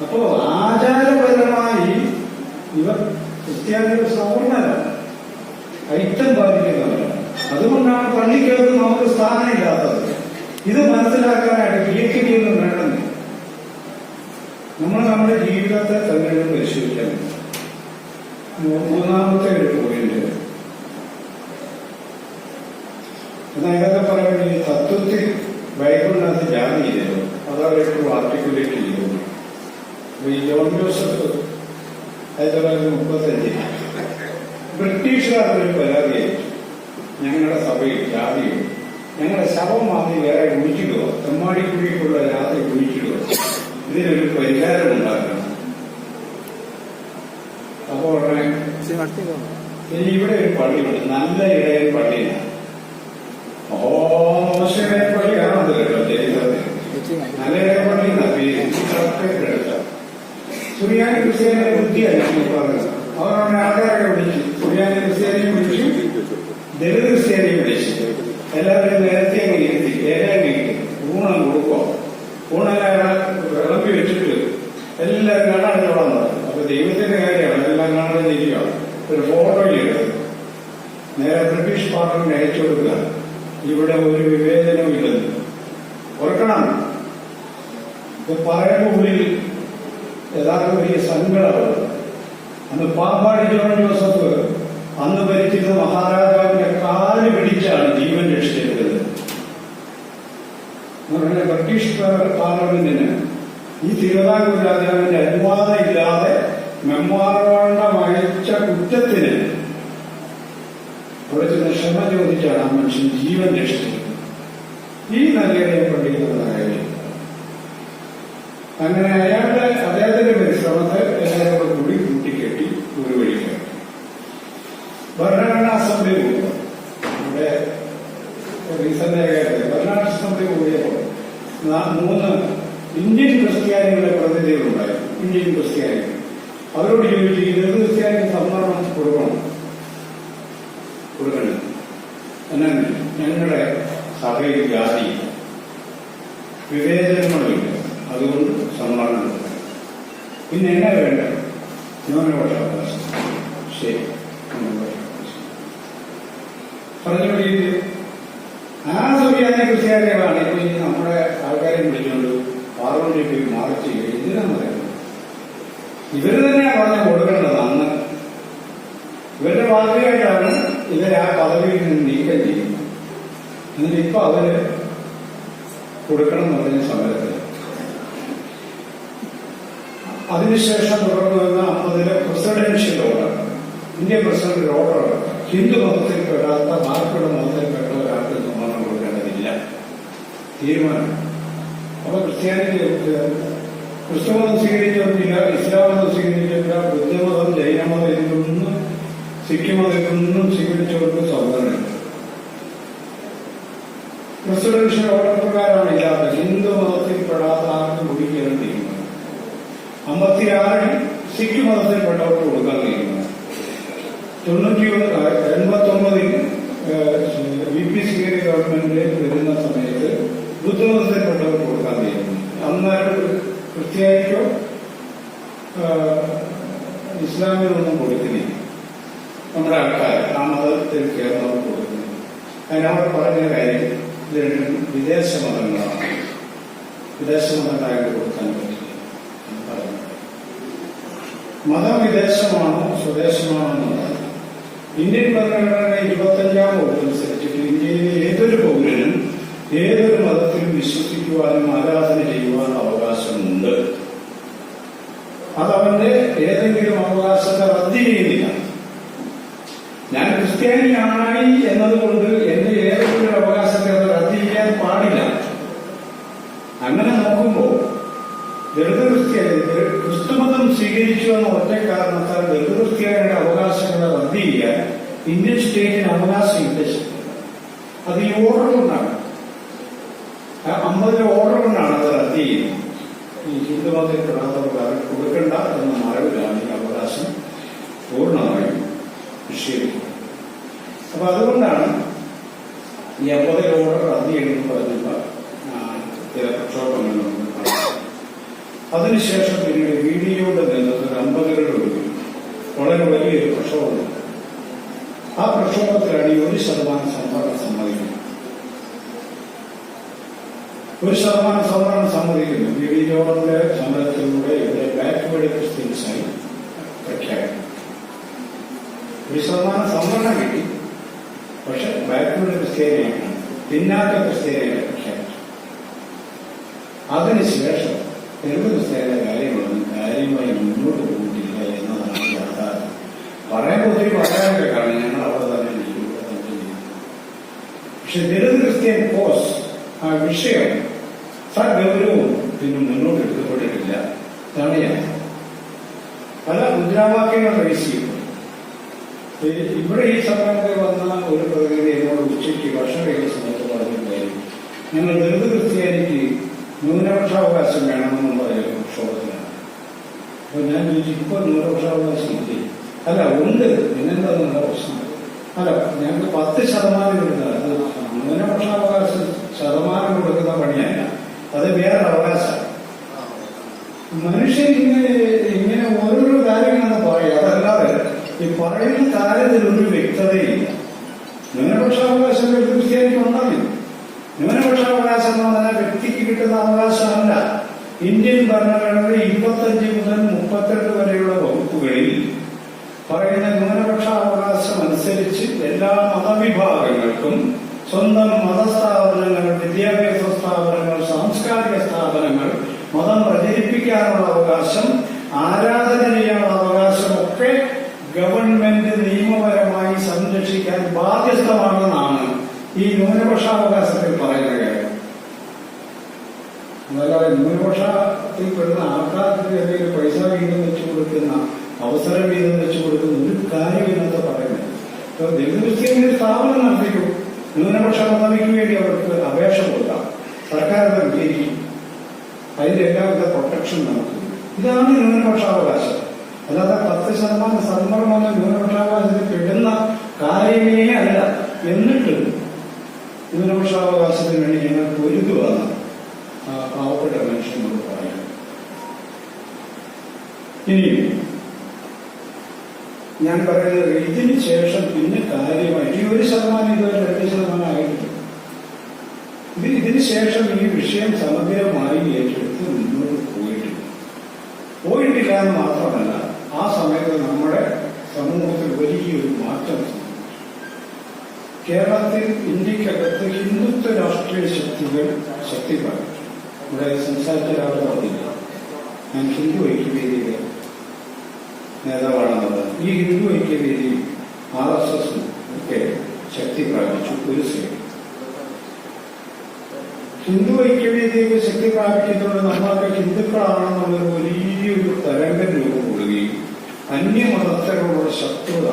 അപ്പോ ആചാരപരമായി ഇവർ ക്രിസ്ത്യാനികൾ സവർണരാണ്, ഐക്യം പാലിക്കുന്നവരാണ്. അതുകൊണ്ടാണ് പള്ളിക്കകത്ത് നമുക്ക് സ്ഥാനമില്ലാത്തത്. ഇത് മനസ്സിലാക്കാനായിട്ട് PhD ഒന്നും വേണമെന്ന്. നമ്മൾ നമ്മുടെ ജീവിതത്തെ തന്നെ പരിശോധിക്കാൻ. മൂന്നാമത്തെ ഒരു പോയിന്റ്, എന്നതൊക്കെ പറയുമ്പോൾ ഈ തത്വത്തിൽ ബൈബിളിനകത്ത് ജാതി ചെയ്തോ അതവരെപ്പോഴും ആർട്ടിക്കുലേറ്റ് ചെയ്തു. ഈ ജോൺ ജോസഫ് 1935 ബ്രിട്ടീഷുകാർക്കൊരു പരാതി അയച്ചു. ഞങ്ങളുടെ സഭയിൽ ജാതിയോ, ഞങ്ങളുടെ ശവം മാറി വേറെ കുഴിച്ചിടുക, തെമ്മാടിക്കുഴിക്കുള്ള രാത്രി കുഴിച്ചിടുക, ഇതിനൊരു പരിഹാരം ഉണ്ടാക്കണം. അപ്പോൾ ഇവിടെ ഒരു പള്ളിയുണ്ട്, നല്ല ഇടയൻ പള്ളിയാണ്. മോശമായ പള്ളിയാണ് അത് കേട്ടോ. ചരിത്രത്തിൽ നല്ല ഇടയൻ പള്ളി എടുത്ത സുറിയാനി ക്രിസ്ത്യാനിയുടെ ബുദ്ധിയല്ല പറഞ്ഞത്. അവരുടെ ആൾക്കാരെ വിളിച്ചു, സുറിയാനി ക്രിസ്ത്യാനിയെ വിളിച്ചു, ദളിത് ക്രിസ്ത്യാനിയെ വിളിച്ചു. എല്ലാവരും നേരത്തെ അങ്ങ് ഇരുത്തി, ഏഴാം ഊണം കൊടുക്കോ, ഊണെല്ലാം വിളമ്പി വെച്ചിട്ട് എല്ലാവരും കാണാൻ തുടങ്ങുന്നത്. അപ്പൊ ദൈവത്തിന്റെ കാര്യമാണ്, എല്ലാം കാണാൻ ഇരിക്കുകയാണ്. ഒരു ഫോട്ടോയിലെടുത്ത് നേരെ ബ്രിട്ടീഷ് പാർലമെന്റ് അയച്ചു കൊടുക്കുക. ഇവിടെ ഒരു വിവേചനവും ഇല്ലെന്ന് ഓർക്കണം. ഇത് പറയുമ്പോൾ ഉള്ളിൽ യഥാർത്ഥ വലിയ സങ്കടമാണ്. അന്ന് പാമ്പാടി ജോൺ ജോസഫ് അന്ന് ഭരിക്കുന്ന മഹാരാജാവിന്റെ കാല് പിടിച്ചാണ് ജീവൻ രക്ഷിച്ചെടുത്തത്. ബ്രിട്ടീഷ് പാർലമെന്റിന് ഈ തിരുവിതാംകൂർ രാജാവിന്റെ അനുവാദം ഇല്ലാതെ മെമ്മോറാണ്ടം അയച്ച കുറ്റത്തിന് അവിടെ ചെന്ന് ക്ഷമ ചോദിച്ചാണ് ആ മനുഷ്യൻ ജീവൻ രക്ഷിച്ചത്. ഈ നല്ലതിനെ പഠിക്കുന്ന കാര്യം. അങ്ങനെ അദ്ദേഹത്തിന്റെ പരിശ്രമത്തെ എല്ലാവരും കൂടി കൂട്ടിക്കെട്ടി ഒരു വഴിക്ക് ഭരണഘടനാ അസംബ്ലി കൂടുക. ഇവിടെ റീസെന്റ് ഭരണഘടനാ അസംബ്ലി കൂടിയപ്പോൾ 3 ഇന്ത്യൻ ക്രിസ്ത്യാനികളുടെ പ്രതിനിധികളുണ്ടായി. ഇന്ത്യൻ ക്രിസ്ത്യാനികൾ അവരോട് ചോദിച്ചു, ഈ ദളിത് ക്രിസ്ത്യാനിക്ക് സംവരണം കൊടുക്കണം. എന്നാൽ ഞങ്ങളുടെ സഭയിൽ ജാതിയില്ല, വിവേചനങ്ങളുമില്ല, അതുകൊണ്ട് സംവരണം കൊടുക്കണം. പിന്നെ എങ്ങനെ വേണ്ട? ന്യൂനപക്ഷാവകാശം. ശരി, പറഞ്ഞുകൊണ്ടിരിക്കുന്നത് ആ സുറിയാനി ക്രിസ്ത്യാനികളാണ് ഇപ്പൊ ഈ നമ്മുടെ ആൾക്കാരെ വിളിച്ചുകൊണ്ട് പാർലമെന്റിൽ പോയി മാർച്ച് ചെയ്യുക. എന്തിനാന്ന് പറയുന്നത്? ഇവര് തന്നെയാണ് പറഞ്ഞ് കൊടുക്കേണ്ടത്. അന്ന് ഇവരുടെ മാതൃകയായിട്ടാണ് ഇവർ ആ പദവിയിൽ നിന്ന് നീക്കം ചെയ്യുന്നത്. എന്നിട്ട് ഇപ്പൊ അവര് കൊടുക്കണം എന്ന് പറഞ്ഞ സമരത്തിൽ അതിനുശേഷം തുടർന്നു വന്ന 50 presidential order, Indian president order, Hindu മതത്തിൽപ്പെടാത്ത ബാക്കിയുള്ള മതത്തിൽപ്പെട്ട ഒരാൾക്ക് സംവരണം കൊടുക്കേണ്ടതില്ല തീരുമാനം. അപ്പൊ ക്രിസ്തുമതം സ്വീകരിച്ചിട്ടില്ല, ഇസ്ലാം മതം സ്വീകരിച്ചിട്ടില്ല, ബുദ്ധമതം, ജൈനമതം ഇതിലൊന്നും സിഖ് മതത്തിലൊന്നും സ്വീകരിച്ചവർക്ക് സംവരണം. പ്രസിഡൻഷ്യൽ ഓർഡർ പ്രകാരമാണ് ഇല്ലാത്തത്. ഹിന്ദു മതത്തിൽപ്പെടാത്ത ആർക്കും കുടിക്കാൻ തീരുമാനം. 56 സിഖ് മതത്തിൽപ്പെട്ടവർക്ക് കൊടുക്കാൻ തീരുമാനം. 89 VP ഗവൺമെന്റ് വരുന്ന സമയത്ത് ബുദ്ധമതത്തിൽപ്പെട്ടവർക്ക് കൊടുക്കാൻ തീരുമാനം. അന്നേരം ക്രിസ്ത്യാനിക്കോ ഇസ്ലാമിനൊന്നും കൊടുക്കുന്നില്ല. നമ്മുടെ ആൾക്കാർ ആ മതത്തിൽ ചേർന്നവർ കൊടുക്കുന്നില്ല. അതിനവർ പറഞ്ഞ കാര്യം ഇത് രണ്ടും വിദേശ മതങ്ങളാണ്, വിദേശ മതങ്ങളായിട്ട് കൊടുക്കാൻ പറ്റില്ല. മതം വിദേശമാണോ സ്വദേശമാണോ എന്നുള്ളത് ഇന്ത്യൻ ഭരണഘടന 25-ാം വകുപ്പ് അനുസരിച്ചിട്ട് ഇന്ത്യയിലെ ഏതൊരു പൗരനും ഏതൊരു മതത്തിലും വിശ്വസിക്കുവാനും ആരാധന ചെയ്യുവാനും അവകാശമുണ്ട്. അതവന്റെ ഏതെങ്കിലും അവകാശത്തെ റദ്ദ് ചെയ്യുന്നില്ല. ഞാൻ ക്രിസ്ത്യാനിയായി എന്നതുകൊണ്ട് എന്റെ ഏതെങ്കിലും അവകാശത്തെ അത് റദ്ദ് ചെയ്യാൻ പാടില്ല. അങ്ങനെ നോക്കുമ്പോൾ ദളിത് ക്രിസ്ത്യാനി ക്രിസ്തുമതം സ്വീകരിച്ചു എന്ന ഒറ്റ കാരണത്താൽ ദളിത് ക്രിസ്ത്യാനിയുടെ അവകാശങ്ങളെ റദ്ദ് ചെയ്യാൻ ഇന്ത്യൻ സ്റ്റേറ്റിന് അവകാശം ഇല്ല. അത് ഈ ഓർഡർ കൊണ്ടാണ്. അഹമ്മദിന്റെ ഓർഡർ കൊണ്ടാണ് അത് റദ്ദ് ചെയ്യുന്നത്. ഈ ഹിന്ദുമതത്തിൽ പെടാത്തവർക്ക് കൊടുക്കണ്ട എന്ന മറവിലാണ് ഈ അവകാശം പൂർണ്ണമായും നിഷേധിക്കുന്നത്. അപ്പൊ അതുകൊണ്ടാണ് ഈ അഹമ്മദിന്റെ ഓർഡർ റദ്ദ് ചെയ്യുന്നത് പറഞ്ഞുള്ള ചില പ്രക്ഷോഭങ്ങൾ നമുക്ക് കാണാം. അതിനുശേഷം പിന്നീട് വീഡിയോയുടെ നേതൃത്വത്തിൽ 50കളുടെ വളരെ വലിയൊരു പ്രക്ഷോഭം. ആ പ്രക്ഷോഭത്തിലാണ് ഈ 1% സംവരണം സമ്മതിക്കുന്നത്. 1% സംവരണം സമ്മതിക്കുന്നു. വീഡിയോയുടെ സമരത്തിലൂടെ ഇവിടെ ബാക്ക്വേർഡ് ക്രിസ്ത്യൻസായി പ്രഖ്യാപിക്കും. 1% സംവരണം കിട്ടി, പക്ഷെ ബാക്ക്വേർഡ് ക്രിസ്ത്യാനിയാണ്, പിന്നാക്ക ക്രിസ്ത്യാനികളെ പ്രഖ്യാപിച്ചു. അതിനുശേഷം തെരുവ് ക്രിസ്ത്യാനിയുടെ കാര്യങ്ങളൊന്നും കാര്യമായി മുന്നോട്ട് പോയിട്ടില്ല എന്നതാണ് യാഥാർത്ഥ്യം. പറയാൻ ഒത്തിരി പറയാനൊക്കെ കാരണം ഞങ്ങൾ അവിടെ തന്നെ ചെയ്യുന്നത്. പക്ഷെ തെരുവ് ക്രിസ്ത്യൻ കോസ് ആ വിഷയം സഗൗരവവും പിന്നെ മുന്നോട്ട് എടുക്കപ്പെട്ടിട്ടില്ല. ഇതാണ് യാഥാർത്ഥ്യം. പല മുദ്രാവാക്യങ്ങൾ റേസ് ചെയ്യും. ഇവിടെ ഈ സമയത്ത് വന്ന ഒരു പ്രതിനിധി എന്നോട് ഉച്ചയ്ക്ക് ഭക്ഷണം കഴിക്കുന്ന സമയത്ത് പറഞ്ഞിട്ടുണ്ടായിരുന്നു, ഞങ്ങൾ ദളിത് ക്രിസ്ത്യാനിക്ക് ന്യൂനപക്ഷാവകാശം വേണമെന്നുള്ള പ്രക്ഷോഭത്തിലാണ്. അപ്പൊ ഞാൻ ചോദിച്ചു, ഇപ്പൊ ന്യൂനപക്ഷാവകാശം ഇല്ലേ? അല്ല, ഉണ്ട്. പിന്നെന്താ നിങ്ങളുടെ പ്രശ്നം? അല്ല, ഞങ്ങൾക്ക് 10% കിട്ടുന്നത് അത് ന്യൂനപക്ഷാവകാശം ശതമാനം കൊടുക്കുന്ന പണിയല്ല, അത് വേറെ അവകാശമാണ്. മനുഷ്യൻ ഇങ്ങനെ ഓരോരോ കാര്യങ്ങളെന്ന് പറയും. അതല്ലാതെ ഈ പറയുന്ന കാര്യത്തിൽ ഒരു വ്യക്തതയില്ല. ന്യൂനപക്ഷാവകാശം ക്രിസ്ത്യാനിക്ക് ഉണ്ടാവില്ല. ന്യൂനപക്ഷാവകാശം എന്ന് പറഞ്ഞാൽ വ്യക്തിക്ക് കിട്ടുന്ന അവകാശമല്ല. ഇന്ത്യൻ ഭരണഘടനയുടെ 25 മുതൽ 32 വരെയുള്ള വകുപ്പുകളിൽ പറയുന്ന ന്യൂനപക്ഷാവകാശം അനുസരിച്ച് എല്ലാ മതവിഭാഗങ്ങൾക്കും സ്വന്തം മതസ്ഥാപനങ്ങൾ, വിദ്യാഭ്യാസ സ്ഥാപനങ്ങൾ, സാംസ്കാരിക സ്ഥാപനങ്ങൾ, മതം പ്രചരിപ്പിക്കാനുള്ള അവകാശം, ആരാധന ചെയ്യാനുള്ള അവകാശമൊക്കെ ഗവൺമെന്റ് നിയമപരമായി സംരക്ഷിക്കാൻ ബാധ്യസ്ഥമാണെന്നാണ് ഈ ന്യൂനപക്ഷാവകാശത്തിൽ പറയുന്ന കാര്യം. അതല്ലാതെ ന്യൂനപക്ഷത്തിൽ പെടുന്ന ആൾക്കാർക്ക് എന്തെങ്കിലും പൈസ വീതം വെച്ചു കൊടുക്കുന്ന, അവസരം വീതം വെച്ചു കൊടുക്കുന്ന ഒരു കാര്യമില്ലെന്ന് പറയുന്നത്. ഇപ്പൊ ദളിത് സ്ഥാപനം നടത്തിക്കും, ന്യൂനപക്ഷ പദവിക്ക് വേണ്ടി അവർക്ക് അപേക്ഷ കൊടുക്കാം, സർക്കാർ അത് അംഗീകരിക്കും, അതിന്റെ എല്ലാവിധ പ്രൊട്ടക്ഷൻ നടത്തും. ഇതാണ് ന്യൂനപക്ഷാവകാശം. അല്ലാതെ 10% സംവരണം ന്യൂനപക്ഷാവകാശത്തിൽ പെടുന്ന കാര്യമേ അല്ല. എന്നിട്ട് ന്യൂനപക്ഷാവകാശത്തിന് വേണ്ടി ഞങ്ങൾ പൊരുതുവാണ് പാവപ്പെട്ട മനുഷ്യനോട് പറയുന്നത്. ഇനിയും ഞാൻ പറയുന്നത്, ഇതിന് ശേഷം പിന്നെ കാര്യമായിട്ട് ഈ 1% ഇതുവരെ 2% ആയിട്ടില്ല. ഇതിന് ശേഷം ഈ വിഷയം സമഗ്രമായി ഏറ്റെടുത്ത് മുന്നോട്ട് പോയിട്ടില്ല എന്ന് മാത്രമല്ല, ആ സമയത്ത് നമ്മുടെ സമൂഹത്തിൽ വലിയൊരു മാറ്റം സംഭവിച്ചു. കേരളത്തിൽ ഇന്ത്യക്കകത്ത് ഹിന്ദുത്വ രാഷ്ട്രീയ ശക്തികൾ ശക്തി പ്രാപിച്ചു. ഇവിടെ സംസാരിച്ച ഒരാളെ പറഞ്ഞില്ല, ഞാൻ ഹിന്ദു ഐക്യവേദിയുടെ നേതാവാണെന്നുള്ളത്. ഈ ഹിന്ദു ഐക്യവേദി RSS ഒക്കെ ശക്തി പ്രാപിച്ചു. ഒരു സൈഡ് ഹിന്ദു ഐക്യവേദിയൊക്കെ ശക്തി പ്രാപിക്കുന്നതോടെ നമ്മളൊക്കെ ഹിന്ദുക്കളാണെന്നുള്ളൊരു വലിയൊരു തരംഗം രൂപം കൂടുകയും അന്യമതസ്ഥരോടുള്ള ശത്രുത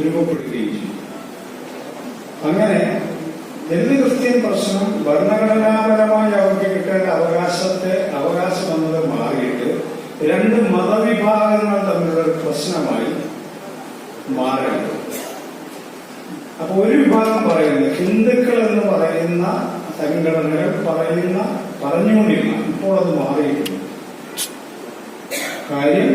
രൂപപ്പെടുകയും ചെയ്യും. അങ്ങനെ ദളിത് ക്രിസ്ത്യൻ പ്രശ്നം ഭരണഘടനാപരമായി അവർക്ക് കിട്ടേണ്ട അവകാശം എന്നത് മാറിയിട്ട് 2 മതവിഭാഗങ്ങൾ തമ്മിലുള്ള ഒരു പ്രശ്നമായി മാറുകയാണ്. അപ്പൊ ഒരു വിഭാഗം പറയുന്നത് ഹിന്ദുക്കൾ എന്ന് പറയുന്ന സംഘടനകൾ പറഞ്ഞുകൊണ്ടിരുന്ന, ഇപ്പോൾ അത് മാറിയിട്ടുണ്ട്. കാര്യം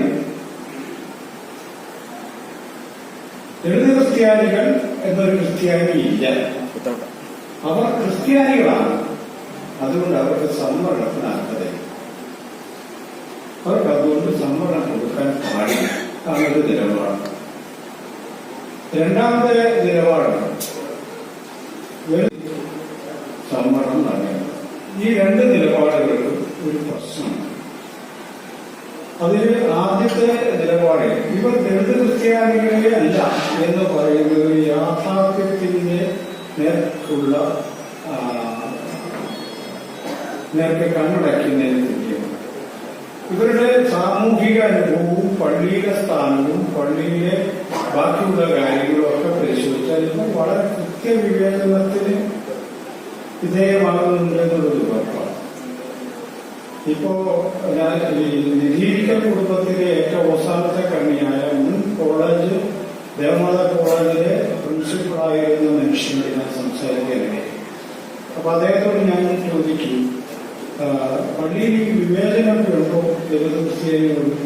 ദളിത് ക്രിസ്ത്യാനികൾ എന്നൊരു ക്രിസ്ത്യാനി ഇല്ല, അവർ ക്രിസ്ത്യാനികളാണ്. അതുകൊണ്ട് അവർക്ക് സംവരണത്തിന് അർഹതയില്ല. അവർക്ക് അതുകൊണ്ട് സംവരണം കൊടുക്കാൻ പാടില്ല. അതൊരു നിലപാട്. രണ്ടാമത്തെ നിലപാട് സംവരണം നൽകണം. ഈ 2 നിലപാടുകൾക്കും ഒരു പ്രശ്നമാണ്. അതിൽ ആദ്യത്തെ നിലപാട്, ഇവർ ദളിത് ക്രിസ്ത്യാനികളെ അല്ല എന്ന് പറയുന്നത് യാഥാർത്ഥ്യത്തിന്റെ നേർക്ക് കണ്ണടയ്ക്കുന്നതിന് തുല്യമാണ്. ഇവരുടെ സാമൂഹിക അനുഭവവും പള്ളിയിലെ സ്ഥാനവും പള്ളിയിലെ ബാക്കിയുള്ള കാര്യങ്ങളും ഒക്കെ പരിശോധിച്ചാൽ ഇവർ വളരെ കൃത്യവിവേചനത്തിന് വിധേയമാകുന്നുണ്ടെന്നുള്ളത് ഉറപ്പാണ്. ഇപ്പോ നിരീക്ഷ കുടുംബത്തിലെ ഏറ്റവും അവസാനത്തെ കണ്ണിയായ മുൻ കോളേജ് ദേവമാതാ കോളേജിലെ പ്രിൻസിപ്പളായിരുന്ന മനുഷ്യനോട് ഞാൻ സംസാരിക്കാനിടയായി. അപ്പൊ അദ്ദേഹത്തോട് ഞാൻ ചോദിച്ചു, പള്ളിയിൽ ഈ വിവേചനമൊക്കെ ഉണ്ടോ ക്രിസ്ത്യാനികളോട്?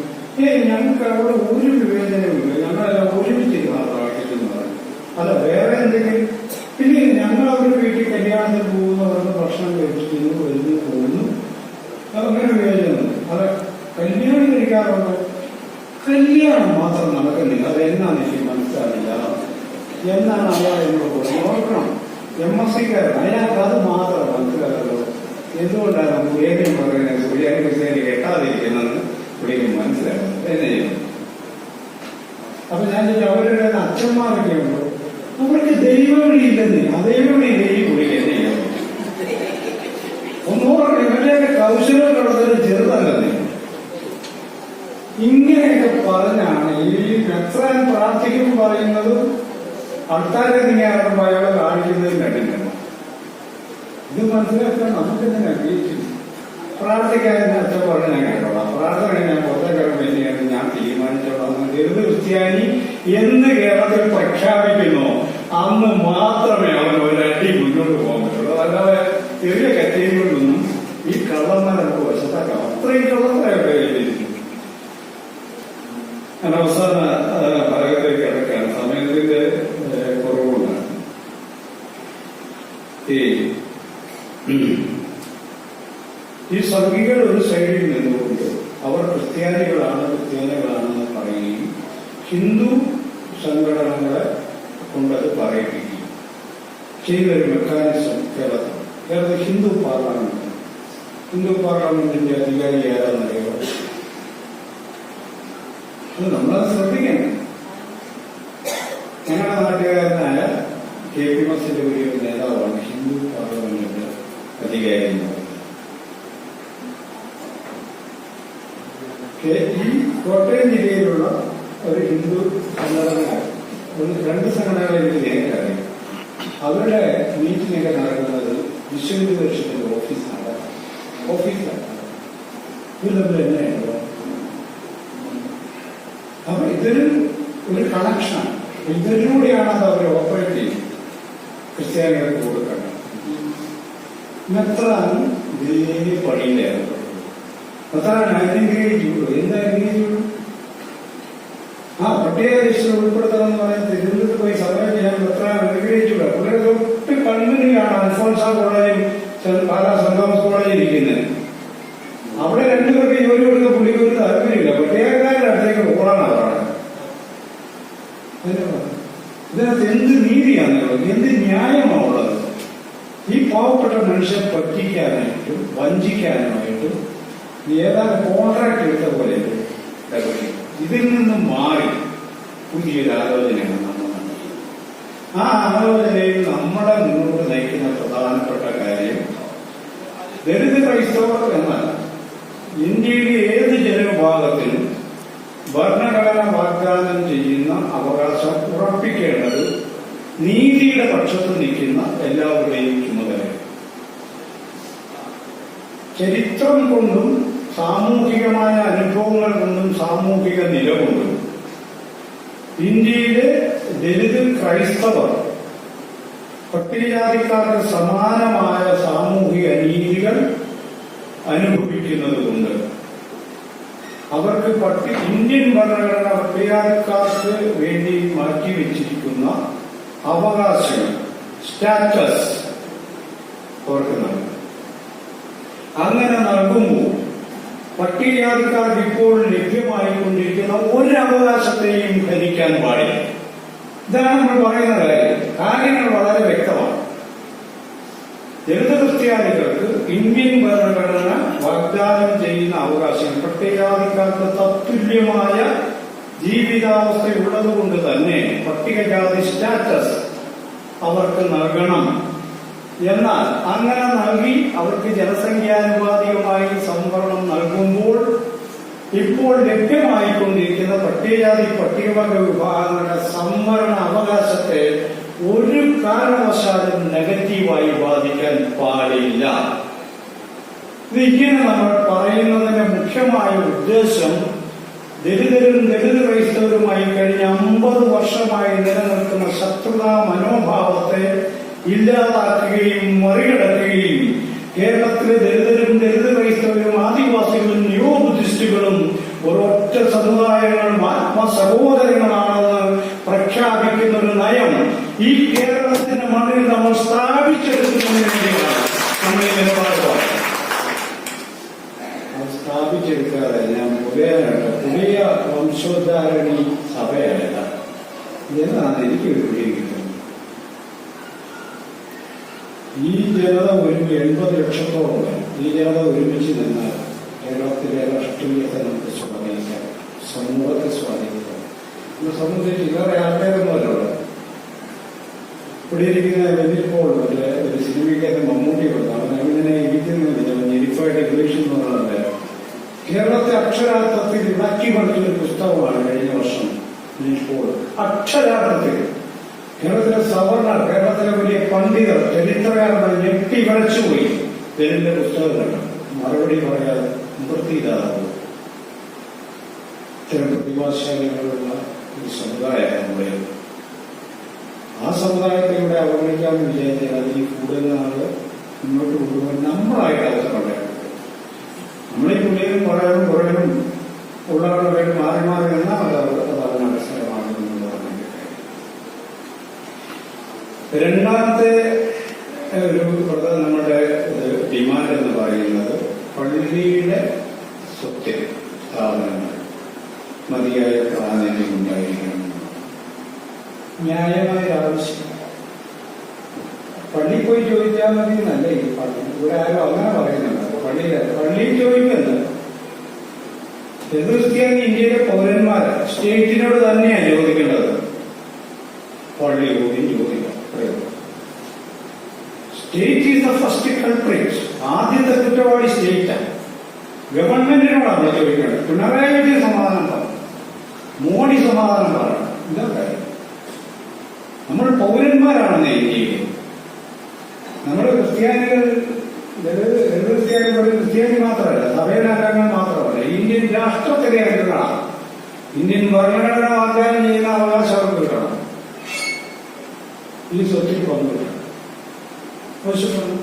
ഞങ്ങൾക്ക് അവിടെ ഒരു വിവേചനവുമില്ല, ഞങ്ങളെല്ലാം ഒരുമിച്ചിരുന്നാണ് പ്രാർത്ഥിക്കുന്നതാണ്. അല്ല വേറെ എന്തെങ്കിലും? പിന്നെ ഞങ്ങൾ അവരുടെ വീട്ടിൽ കല്യാണത്തിന് പോകുന്നവർക്ക് ഭക്ഷണം കഴിച്ചിരുന്നു, വരുന്നു, പോകുന്നു, അങ്ങനെ വിവേചനം. അത് കല്യാണം കഴിക്കാറുണ്ട്, കല്യാണം മാത്രം നടക്കുന്നില്ല. അതെന്നാണ് എനിക്ക് മനസ്സിലാവില്ല. എന്നാണ് അയാൾ എന്നോട് നോക്കണം. MSc-കാരൻ അതിനകത്ത് അത് മാത്രം മനസ്സിലാക്കുള്ളൂ. എന്തുകൊണ്ടാണ് നമുക്ക് വേഗം പറയുന്നത് സൂര്യാനി ക്രിസ്ത്യാനി കെട്ടാതിരിക്കുന്നതെന്ന് പുള്ളിക്ക് മനസ്സിലാക്കുന്നത്. എന്നെ ചെയ്യുന്നു. അപ്പൊ ഞാൻ അവരുടെ അച്ഛന്മാരൊക്കെ ഉണ്ടോ? അവർക്ക് ദൈവവിളിയില്ലെന്ന്. അതേവിളിയില്ലേ ഈ പുള്ളിക്ക് എന്നെ ചെയ്യാൻ ഒന്നോടെ ഇവരെയൊക്കെ കൗശലങ്ങളൊക്കെ ചെറുതല്ലേ. ഇങ്ങനെയൊക്കെ പറഞ്ഞാണ് ഈ മെത്രാൻ പ്രാർത്ഥിക്കും പറയുന്നതും ആൾക്കാരെ നീങ്ങാറുമ്പോൾ അയാളെ കാണിക്കുന്നതും കണ്ടിട്ടുണ്ട്. ഇത് മനസ്സിലാക്കാൻ നമുക്കെന്തിനാ അറിയിച്ചില്ല. പ്രാർത്ഥിക്കാൻ അച്ഛൻ പറഞ്ഞ് ഞാൻ കേട്ടോളാം, പ്രാർത്ഥന ഞാൻ പുറത്തേക്കാൻ വേണ്ടിയാണ് ഞാൻ തീരുമാനിച്ചോളാം. ദളിത് ക്രിസ്ത്യാനി എന്ന് കേരളത്തിൽ പ്രഖ്യാപിക്കുന്നു അന്ന് മാത്രമേ അവൻ ഒരടി മുന്നോട്ട് പോകാൻ പറ്റുള്ളൂ. അല്ലാതെ ചെറിയ കച്ചേരികളിലൊന്നും ഈ കള്ളന്മാരെ നമുക്ക് വശത്താക്കാം. അത്രയും കള്ളന്മാരെ എഴുതിയിരിക്കും. ഞാൻ അവസാന ഭാഗത്തേക്ക് കിടക്കാൻ സമയത്തിന്റെ കുറവുകൊണ്ടാണ്. ഈ സംഘികൾ ഒരു സൈഡിൽ നിന്നുകൊണ്ട് അവർ ക്രിസ്ത്യാനികളാണെന്ന് പറയുകയും ഹിന്ദു സംഘടനകളെ കൊണ്ടത് പറയിപ്പിക്കുകയും ചെയ്തൊരു മെക്കാനിസം കേരളത്തിൽ ഹിന്ദു പാർലമെന്റിന്റെ അധികാരി ആരാന്നറിയോ? അത് നമ്മളത് ശ്രദ്ധിക്കണം. ഞങ്ങളുടെ നാട്ടുകാരനായ KPMS ഒരു നേതാവാണ് ഹിന്ദു പാർലമെന്റിന്റെ അധികാരി എന്ന് പറയുന്നത്. ഈ കോട്ടയം ജില്ലയിലുള്ള ഒരു ഹിന്ദു സംഘടന, രണ്ട് സംഘടനകളെ എനിക്ക് നേരിട്ടറിയാം. അവരുടെ മീറ്റിംഗൊക്കെ നടക്കുന്നത് വിശ്വഹിന്ദു പരിഷത്തിന്റെ ഓഫീസിലാണ്. ഇത് തമ്മിൽ എങ്ങനെയുണ്ടോ? അപ്പൊ ഇതൊരു കണക്ഷനാണ്. ഇതിലൂടെയാണ് അത് അവർ ഓപ്പറേറ്റ് ചെയ്യുന്നത്. ക്രിസ്ത്യാനികൾക്ക് കൊടുക്കണം. മെത്രാൻ ഇതേ പണിയിലായിരുന്നു. മെത്രാൻ അനുഗ്രഹിച്ചുള്ളൂ. എന്താ അനുഗ്രഹിച്ചുള്ളൂ? പട്ടിക ലിസ്റ്റിൽ ഉൾപ്പെടുത്തണം എന്ന് പറയുന്നത് തിരുവനന്തപുരത്ത് പോയി സമയം ചെയ്യാൻ മെത്രാൻ അനുഗ്രഹിച്ചുള്ളൂ. പുള്ളിയുടെ തൊട്ട് കൺമുന്നിലാണ് അൽഫോൺസ കോളേജും പാലാ സെന്റ് തോമസ് കോളേജിൽ ഇരിക്കുന്നത്. അവിടെ രണ്ടുപേർക്ക് ജോലി കൊടുക്കുന്ന പുള്ളിക്ക് ഒരു താല്പര്യമില്ല. പട്ടികക്കാരുടെ അടുത്തേക്ക് ഓടാനാണ് പറയുന്നത്. ഇതിനകത്ത് എന്ത് നീതിയാണുള്ളത്? എന്ത് ന്യായമാണുള്ളത്? ഈ പാവപ്പെട്ട മനുഷ്യരെ പറ്റിക്കാനായിട്ടും വഞ്ചിക്കാനുമായിട്ടും ഏതാണ്ട് കോൺട്രാക്ട് എടുത്ത പോലെ ഇതിൽ നിന്നും മാറി പുതിയൊരു ആലോചനയാണ് നമ്മൾ നടത്തുന്നത്. ആ ആലോചനയിൽ നമ്മളെ മുന്നോട്ട് നയിക്കുന്ന പ്രധാനപ്പെട്ട കാര്യം ദളിത് ക്രൈസ്തവർ എന്നല്ല, ഇന്ത്യയിലെ ഏത് ജനവിഭാഗത്തിനും ഭരണഘടന വാഗ്ദാനം ചെയ്യുന്ന അവകാശം ഉറപ്പിക്കേണ്ടത് നീതിയുടെ പക്ഷത്ത് നിൽക്കുന്ന എല്ലാവരുടെയും ചുമതലയാണ്. ചരിത്രം കൊണ്ടും സാമൂഹികമായ അനുഭവങ്ങൾ കൊണ്ടും സാമൂഹിക നിലകൊണ്ടും ഇന്ത്യയിലെ ദളിത് ക്രൈസ്തവർ പട്ടികജാതിക്കാർക്ക് സമാനമായ സാമൂഹിക നീതികൾ അനുഭവിക്കുന്നത് കൊണ്ട് അവർക്ക് ഇന്ത്യൻ ഭരണഘടന പട്ടികജാതിക്കാർക്ക് വേണ്ടി മാറ്റിവെച്ചിരിക്കുന്ന അവകാശങ്ങൾ, സ്റ്റാറ്റസ് അവർക്ക് നൽകും. അങ്ങനെ നൽകുമ്പോൾ പട്ടികജാതിക്കാർക്ക് ഇപ്പോൾ ലഭ്യമായിക്കൊണ്ടിരിക്കുന്ന ഒരവകാശത്തെയും ഹനിക്കാൻ പാടില്ല. ഇതാണ് നമ്മൾ പറയുന്ന കാര്യം. കാര്യങ്ങൾ വളരെ വ്യക്തമാണ്. ദളിത് ക്രിസ്ത്യാനികൾക്ക് ഇന്ത്യൻ ഭരണഘടന വാഗ്ദാനം ചെയ്യുന്ന അവകാശം പട്ടികജാതിക്കാർക്ക് തത്തുല്യമായ ജീവിതാവസ്ഥയുള്ളതുകൊണ്ട് തന്നെ പട്ടികജാതി സ്റ്റാറ്റസ് അവർക്ക് നൽകണം. എന്നാൽ അങ്ങനെ നൽകി അവർക്ക് ജനസംഖ്യാനുപാതികമായി സംവരണം നൽകുമ്പോൾ ഇപ്പോൾ ലഭ്യമായിക്കൊണ്ടിരിക്കുന്ന പട്ടികജാതി പട്ടികവർഗ വിഭാഗങ്ങളുടെ സംവരണ അവകാശത്തെ ഒരു കാരണവശാലും നെഗറ്റീവായി ബാധിക്കാൻ പാടില്ല. ഇതിങ്ങനെ നമ്മൾ പറയുന്നതിന്റെ മുഖ്യമായ ഉദ്ദേശം ദലിതരും ദലിത് ക്രൈസ്തവരുമായി കഴിഞ്ഞ 50 വർഷമായി നിലനിൽക്കുന്ന ശത്രുതാ മനോഭാവത്തെ ഇല്ലാതാക്കുകയും മറികടക്കുകയും കേരളത്തിലെ ദലിതരും ദലിത് ക്രൈസ്തവരും ആദിവാസികളും ന്യൂ ബുദ്ധിസ്റ്റുകളും ഒരൊറ്റ സമുദായങ്ങളും ആത്മസഹോദരങ്ങളാണെന്ന് പ്രഖ്യാപിക്കുന്ന ഒരു നയം ഈ കേരളത്തിന്റെ മണ്ണിൽ നമ്മൾ സ്ഥാപിച്ചെടുക്കുന്നതിന് വേണ്ടിയാണ് നമ്മൾ ഈ നിലപാട് സ്ഥാപിച്ചെടുക്കാതെ ഞാൻ പുതിയ വംശോദ്ധാരണി സഭയല്ല എന്നാണ് എനിക്ക് വിളിക്കുന്നത്. ഈ ജനത ഒരു 80 ലക്ഷത്തോളം ഈ ജനത ഒരുമിച്ച് നിന്നാൽ കേരളത്തിലെ രാഷ്ട്രീയത്തെ നമുക്ക് സ്വാധീനിക്കാം, സമൂഹത്തെ സ്വാധീനിക്കാം. നമ്മളെ സംബന്ധിച്ച് വേറെ ആൾക്കാരൊന്നുമല്ല ഇവിടെ ഇരിക്കുന്ന വലിയപ്പോൾ ഒരു സിനിമയ്ക്കകത്ത് മമ്മൂട്ടി കൊടുത്താണ് അവനിങ്ങനെ ഇരിക്കുന്നില്ല ഞെരിഫൈഡ് ഇംഗ്ലീഷ് എന്ന് പറയുന്നത് കേരളത്തെ അക്ഷരാർത്ഥത്തിൽ ഇളക്കി മറിച്ചൊരു പുസ്തകമാണ് കഴിഞ്ഞ വർഷം. ഇപ്പോൾ അക്ഷരാർത്ഥത്തിൽ കേരളത്തിലെ സവർണർ, കേരളത്തിലെ വലിയ പണ്ഡിതർ, ചരിത്രകാരന്മാർ ഞെട്ടി വരച്ചുപോയി. പേരിന്റെ പുസ്തകങ്ങൾ മറുപടി പറയാതെ നിവൃത്തിയില്ലാതാവും. ഇത്തരം പ്രതിഭാശാലികളുള്ള ഒരു സമുദായമാണ് നമ്മുടെ. ആ സമുദായത്തിലൂടെ അവഗണിക്കാമെന്ന് വിചാരിച്ചാൽ ഈ കൂടുതൽ നാള് മുന്നോട്ട് കൊണ്ടുപോകാൻ നമ്മളായിട്ട് അവസരമുണ്ടായിരുന്നു. നമ്മളീ പുള്ളിയും പറയാനും കുറയാനും ഉള്ളവരുടെ പേര് മാറി മാറി എന്നാൽ അതാണ് അവസരമാകുന്നത്. രണ്ടാമത്തെ ഒരു നമ്മുടെ ഡിമാൻഡ് എന്ന് പറയുന്നത് പള്ളിയുടെ സ്വത്ത് സ്ഥാപനങ്ങൾ മതിയായ പ്രാധാന്യം ഉണ്ടായിരിക്കണം. ന്യായമായ ആവശ്യം. പള്ളിയിൽ പോയി ചോദിച്ചാൽ മതി എന്നല്ല ഈ പള്ളി ഇവിടെ ആരും അങ്ങനെ പറയുന്നുണ്ട്. പള്ളിയിൽ ചോദിക്കുന്നത് ക്രിസ്ത്യാനി ഇന്ത്യയിലെ പൗരന്മാർ സ്റ്റേറ്റിനോട് തന്നെയാണ് ചോദിക്കേണ്ടത്. പള്ളി പോയി ചോദിക്കാം. State is the first culprit. ആദ്യത്തെ കുറ്റവാളി സ്റ്റേറ്റാണ്. ഗവൺമെന്റിനോടാണ് നമ്മൾ ചോദിക്കേണ്ടത്. പിണറായി വിജയൻ സമാധാനം പറയണം, മോഡി സമാധാനം പറയണം. എന്താ കാര്യം? നമ്മൾ പൗരന്മാരാണെന്ന് ഇന്ത്യയിൽ. നമ്മൾ ക്രിസ്ത്യാനികൾ ക്രിസ്ത്യാനി മാത്രമല്ല, സഭയിലെ അംഗങ്ങൾ മാത്രമല്ല, ഇന്ത്യൻ രാഷ്ട്രത്തിലെ അംഗങ്ങളാണ്. ഇന്ത്യൻ ഭരണഘടന വാഗ്ദാനം ചെയ്യുന്ന അവകാശം അവർക്ക് കിട്ടണം. ഈ സ്വത്തിൽ പങ്കുവയ്ക്കണം. ആവശ്യമാണ്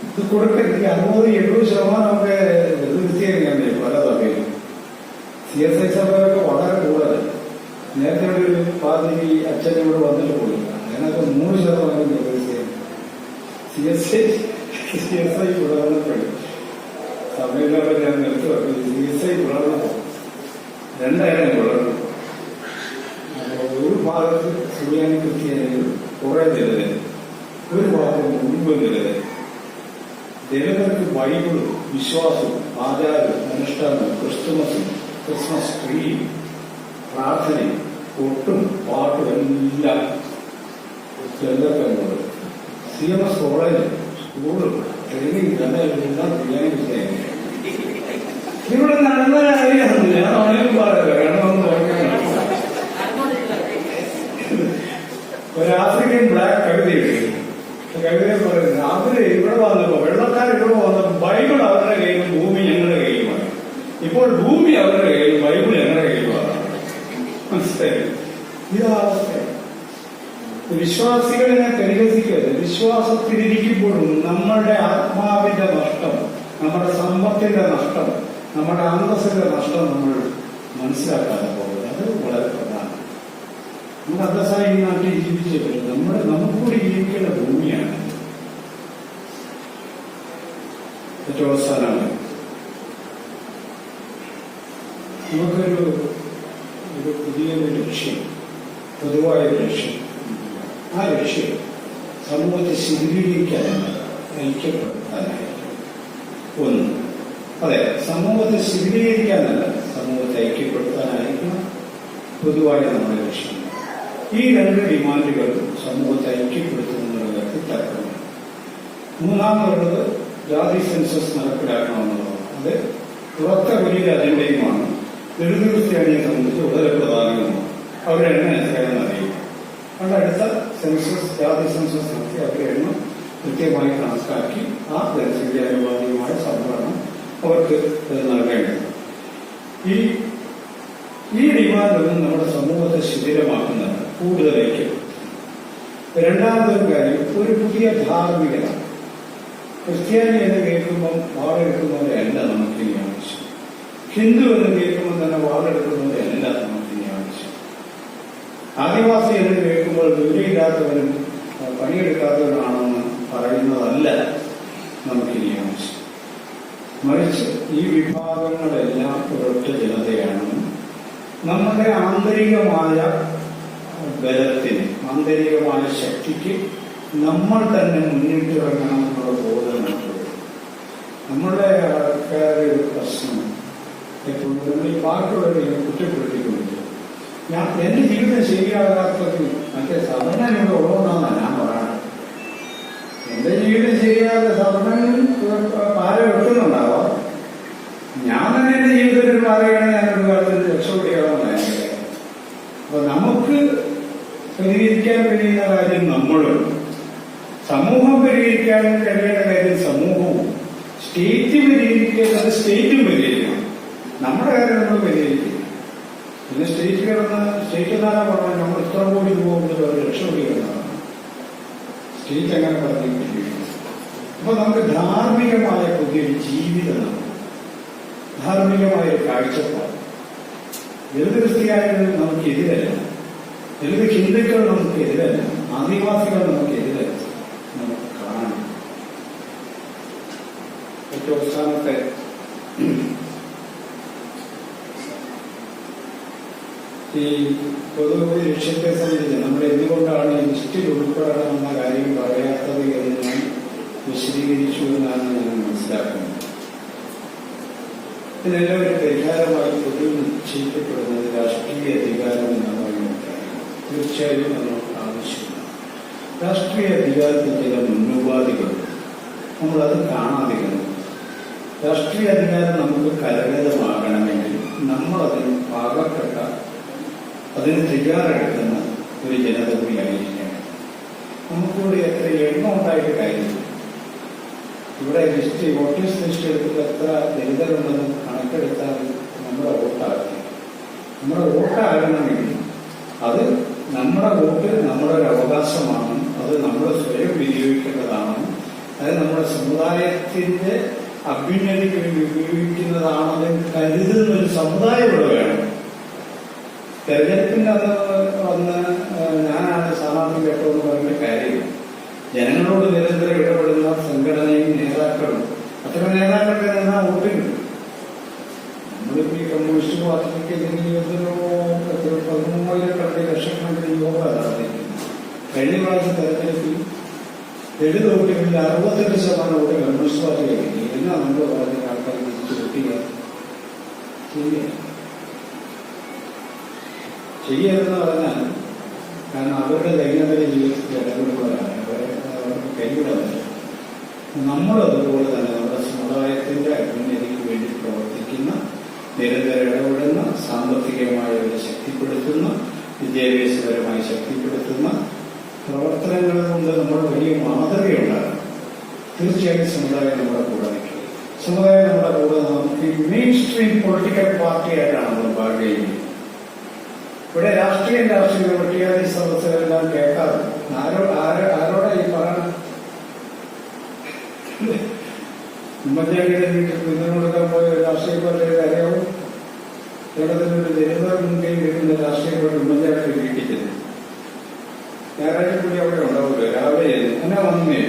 ഇത് കൊടുക്കരുത്. 60-70% ക്രിസ്ത്യാനിയാണ് പല സഭയിലും. CSI സഭയൊക്കെ വളരെ കൂടുതൽ. നേരത്തെ ഒരു പാതിരി അച്ഛനെ ഇവിടെ വന്നിട്ട് പോയില്ല. അതിനകത്ത് 100% ക്രിസ്ത്യാനി. CSI പിളർന്നപ്പോഴും സഭയിലവരെ ഞാൻ നിർത്തുക. CSI പിളർന്നപ്പോൾ 2 പിളർന്നു. ഒരു ഭാഗത്ത് സുറിയാനി ക്രിസ്ത്യാനികൾ കുറെ ദലിതർ, ഒരു ഭാഗത്ത് മുഴുവൻ ദലിതർ. ദലിതർക്ക് ബൈബിളും വിശ്വാസവും ആചാരവും അനുഷ്ഠാനവും ക്രിസ്മസ് ട്രീയും പ്രാർത്ഥനയും കൊട്ടും പാട്ടും എല്ലാം ദലിതർക്കുള്ളത്. CMS കോളേജ്, സ്കൂളും ട്രെയിനിങ് എല്ലാം ക്രിസ്ത്യാനി ക്രിസ്ത്യാനി. ഇവിടെ നടന്ന കാര്യമാണ്. ഞാൻ ആണെങ്കിലും പറയാം, വേണമെന്ന് നോക്കാൻ. ഒരു ആഫ്രിക്കൻ ബ്ലാക്ക് കവിതയുണ്ട്. കവിതയെ പറയുന്നത് അവര് ഇവിടെ വന്നപ്പോ, വെള്ളക്കാർ ഇവിടെ വന്നപ്പോ ബൈബിൾ അവരുടെ കയ്യിലും ഭൂമി ഞങ്ങളുടെ കയ്യിലുമാണ്. ഇപ്പോൾ ഭൂമി അവരുടെ കയ്യിലും ബൈബിൾ ഞങ്ങളുടെ കയ്യിലുമാണ്. മനസ്സിലായി? ഇതാവസ്ഥ. വിശ്വാസികളെ പരിഹസിക്കരുത്. വിശ്വാസത്തിലിരിക്കുമ്പോഴും നമ്മളുടെ ആത്മാവിന്റെ നഷ്ടം, നമ്മുടെ സമ്പത്തിന്റെ നഷ്ടം, നമ്മുടെ അന്തസ്സിന്റെ നഷ്ടം നമ്മൾ മനസ്സിലാക്കാതെ പോകുന്നത് അത് വളരെ പ്രധാനം. നമ്മൾ അന്തസ്സായി ഈ നാട്ടിൽ ജീവിച്ചേ പറ്റും. നമുക്കൂടി ജീവിക്കേണ്ട ഭൂമിയാണ്. ഏറ്റവും അവസാനമാണ് നമുക്കൊരു പുതിയൊരു ലക്ഷ്യം, പൊതുവായൊരു ലക്ഷ്യം. ആ ലക്ഷ്യം സമൂഹത്തെ ശിഥിലീകരിക്കാനല്ല, ഐക്യപ്പെടുത്താനായിരിക്കും. ഒന്ന്, അതെ, സമൂഹത്തെ ശിഥിലീകരിക്കാനല്ല, സമൂഹത്തെ ഐക്യപ്പെടുത്താനായിരിക്കണം പൊതുവായ നമ്മുടെ ലക്ഷ്യം. ഈ 2 ഡിമാൻഡുകൾ സമൂഹത്തെ ഐക്യപ്പെടുത്തുന്നതിനകത്ത് തർക്കമാണ്. മൂന്നാമതുള്ളത് ജാതി സെൻസസ് നടപ്പിലാക്കണമെന്നുള്ളതാണ്. അത് പുറത്തെ വലിയ അജണ്ടയുമാണ്. ദളിത് ക്രിസ്ത്യാനിയെ സംബന്ധിച്ച് വളരെ പ്രധാനവുമാണ്. അവരെന്നെ എത്രയെന്ന് അറിയിക്കും. അവിടെ അടുത്ത സെൻസസ് ജാതി സെൻസസ് നടത്തി അവരുടെ എണ്ണം കൃത്യമായി കണക്കാക്കി ആ ജനസംഖ്യാനുപാതികമായ സംവരണം അവർക്ക് നൽകേണ്ടത്. ഈ ഡിമാൻഡൊന്നും നമ്മുടെ സമൂഹത്തെ ശിഥിലമാക്കുന്നുണ്ട്, കൂടുതലേക്ക്. രണ്ടാമതൊരു കാര്യം, ഒരു പുതിയ ധാർമ്മികത. ക്രിസ്ത്യാനി എന്ന് കേൾക്കുമ്പം വാളെടുക്കുന്നവരെയല്ല നമുക്കിനി ആവശ്യം. ഹിന്ദു എന്ന് കേൾക്കുമ്പോൾ തന്നെ വാളെടുക്കുന്നവരെയല്ല നമുക്കിനി ആവശ്യം. ആദിവാസി എന്ന് കേൾക്കുമ്പോൾ ജോലിയില്ലാത്തവരും പണിയെടുക്കാത്തവരാണെന്ന് പറയുന്നതല്ല നമുക്കിനി ആവശ്യം. മറിച്ച് ഈ വിഭാഗങ്ങളെല്ലാം ഒരൊറ്റ ജനതയാണെന്നും നമ്മുടെ ആന്തരികമായ ബലത്തിന്, ആന്തരികമായ ശക്തിക്ക് നമ്മൾ തന്നെ മുന്നിട്ടിറങ്ങണം എന്നുള്ള ബോധം നമുക്കുണ്ട്. നമ്മളുടെ ആൾക്കാരുടെ ഒരു പ്രശ്നം എപ്പോഴും നമ്മൾ ഈ പാർട്ടികളെ കുറ്റപ്പെടുത്തിക്കൊണ്ടിരിക്കും. എന്റെ ജീവിതം ശരിയാകാത്തത് മറ്റേ സവർണൻ ഇവിടെ ഉള്ളതെന്നാണ് ഞാൻ പറയുന്നത്. എന്റെ ജീവിതം ശരിയാകാത്ത സവർണൻ പാര വെട്ടുന്നുണ്ടാവാം. ഞാൻ തന്നെ എന്റെ ജീവിതത്തിൽ പാരയാണ് ഞാനൊരു കാലത്ത് രക്ഷപ്പെടുകയാണെന്ന്. അപ്പൊ നമുക്ക് പരിഹരിക്കാൻ കഴിയുന്ന കാര്യം നമ്മളും, സമൂഹം പരിഹരിക്കാൻ കഴിയേണ്ട കാര്യം സമൂഹവും, സ്റ്റേറ്റ് പരിഹരിക്കേണ്ടത് സ്റ്റേറ്റും പരിഹരിക്കണം. നമ്മുടെ കാര്യം നമ്മൾ പരിഹരിക്കും. പിന്നെ സ്റ്റേറ്റ് എന്നാണ് പറഞ്ഞാൽ നമ്മൾ ഇത്ര കോടി പോകുന്നത് അവർ രക്ഷപ്പെടുകയാണ്. സ്റ്റേറ്റ് അങ്ങനെ പറഞ്ഞിരിക്കുന്നു. അപ്പൊ നമുക്ക് ധാർമ്മികമായ പുതിയൊരു ജീവിതം, ധാർമ്മികമായ ഒരു കാഴ്ചപ്പാട്. ദളിത് ക്രിസ്ത്യാനികൾ നമുക്കെതിരല്ല, ദളിത് ഹിന്ദുക്കൾ നമുക്കെതിരല്ല, ആദിവാസികൾ നമുക്കെതിരല്ല. നമുക്ക് കാണണം. ഏറ്റവും അവസാനത്തെ ഈ പൊതുവെ ലക്ഷ്യത്തെ സംബന്ധിച്ച് നമ്മൾ എന്തുകൊണ്ടാണ് ലിസ്റ്റിൽ ഉൾപ്പെടണമെന്ന കാര്യം പറയാത്തത് എന്ന് ഞാൻ വിശദീകരിച്ചു എന്നാണ് ഞാൻ മനസ്സിലാക്കുന്നത്. ഇതിനെല്ലാം ഒരു പരിഹാരമായി പൊതുവിൽ നിശ്ചയിക്കപ്പെടുന്നത് രാഷ്ട്രീയ അധികാരം എന്നാണ് പറയുന്നത്. തീർച്ചയായും നമുക്ക് ആവശ്യമാണ്. രാഷ്ട്രീയ അധികാരത്തിൽ ചില മുന്നുപാധികൾ നമ്മളത് കാണാതിരുന്നു. രാഷ്ട്രീയ അധികാരം നമുക്ക് കരഗതമാകണമെങ്കിൽ നമ്മളതിന് പാകപ്പെട്ട, അതിന് തയ്യാറെടുക്കുന്ന ഒരു ജനത കൂടിയായിരിക്കണം. നമുക്കിവിടെ എത്ര എണ്ണം ഉണ്ടായിട്ട് കാര്യമില്ല. ഇവിടെ വോട്ടേഴ്സ് ലിസ്റ്റ് എടുത്തിട്ട് എത്ര ദളിതരുണ്ടെന്ന് കണക്കെടുത്താൽ നമ്മുടെ വോട്ടാകും. നമ്മുടെ വോട്ടാകണമെങ്കിൽ അത് നമ്മുടെ വോട്ട് നമ്മുടെ ഒരു അവകാശമാണ്. അത് നമ്മൾ സ്വയം വിനിയോഗിക്കേണ്ടതാണ്. അത് നമ്മുടെ സമുദായത്തിന്റെ അഭ്യുന്നതിക്ക് വേണ്ടി ഉപയോഗിക്കുന്നതാണെന്ന് കരുതുന്ന ഒരു സമുദായം ഇവിടെ വേണം. തെരഞ്ഞെടുപ്പിന്റെ വന്ന് ഞാനാണ് സ്ഥാനാർത്ഥി കേട്ടോന്ന് പറഞ്ഞ കാര്യമില്ല. ജനങ്ങളോട് നിരന്തരം ഇടപെടുന്ന സംഘടനയും നേതാക്കളും, അത്തരം നേതാക്കൾക്ക് നിന്നാ വോട്ടിന്. നമ്മളിപ്പോ ഈ കമ്മ്യൂണിസ്റ്റ് പാർട്ടിക്ക് എന്തെങ്കിലും 13,000 ലക്ഷക്കണക്കിന് രൂപ നടത്തിയിരിക്കുന്നു. കഴിഞ്ഞ പ്രാവശ്യം തെരഞ്ഞെടുപ്പിൽ 70 വോട്ടുകളിൽ 68% വോട്ട് കമ്മ്യൂണിസ്റ്റ് പാർട്ടി കഴിഞ്ഞു. എന്നാ നമ്മൾ പറഞ്ഞ ആൾക്കാർ തിരിച്ചു വോട്ടിക്കുക ചെയ്യരുതെന്ന് പറഞ്ഞാൽ, കാരണം അവരുടെ ദൈനംദിന ജീവിതത്തിൽ ഇടപെടുമ്പോഴാണ് അവർക്ക് കൈവിടുന്നത്. നമ്മളതുപോലെ തന്നെ നമ്മുടെ സമുദായത്തിന്റെ അഭ്യുന്നതിക്ക് വേണ്ടി പ്രവർത്തിക്കുന്ന, നിരന്തരം ഇടപെടുന്ന, സാമ്പത്തികമായി അവരെ ശക്തിപ്പെടുത്തുന്ന, വിദ്യാഭ്യാസപരമായി ശക്തിപ്പെടുത്തുന്ന പ്രവർത്തനങ്ങൾ കൊണ്ട് നമ്മൾ വലിയ മാതൃകയുണ്ടാകും. തീർച്ചയായും സമുദായം നമ്മുടെ കൂടെ നിൽക്കും. സമുദായം നമ്മുടെ കൂടെ നമുക്ക് മെയിൻ സ്ട്രീം പൊളിറ്റിക്കൽ പാർട്ടിയായിട്ടാണ് നമ്മൾ ഭാഗം. ഇവിടെ രാഷ്ട്രീയ പട്ടികാതി സദസ്സുകളെല്ലാം കേൾക്കാറ്. ആരോടാ ഈ പറയണം? ഉമ്മൻചാണ്ടിയുടെ വീട്ടിൽ കുഞ്ഞിന് കൊടുക്കാൻ പോയ രാഷ്ട്രീയ പാർട്ടിയുടെ അറിയാവും. കേരളത്തിലൊരു ദരിദ്ര മുൻകൈ വരുന്ന രാഷ്ട്രീയ പാർട്ടി ഉമ്മൻചാണ്ടിയുടെ വീട്ടിൽ ചെന്നു. ഞായറാഴ്ച കൂടി അവിടെ ഉണ്ടാവുമല്ലോ, രാവിലെ എന്നാ വന്നേ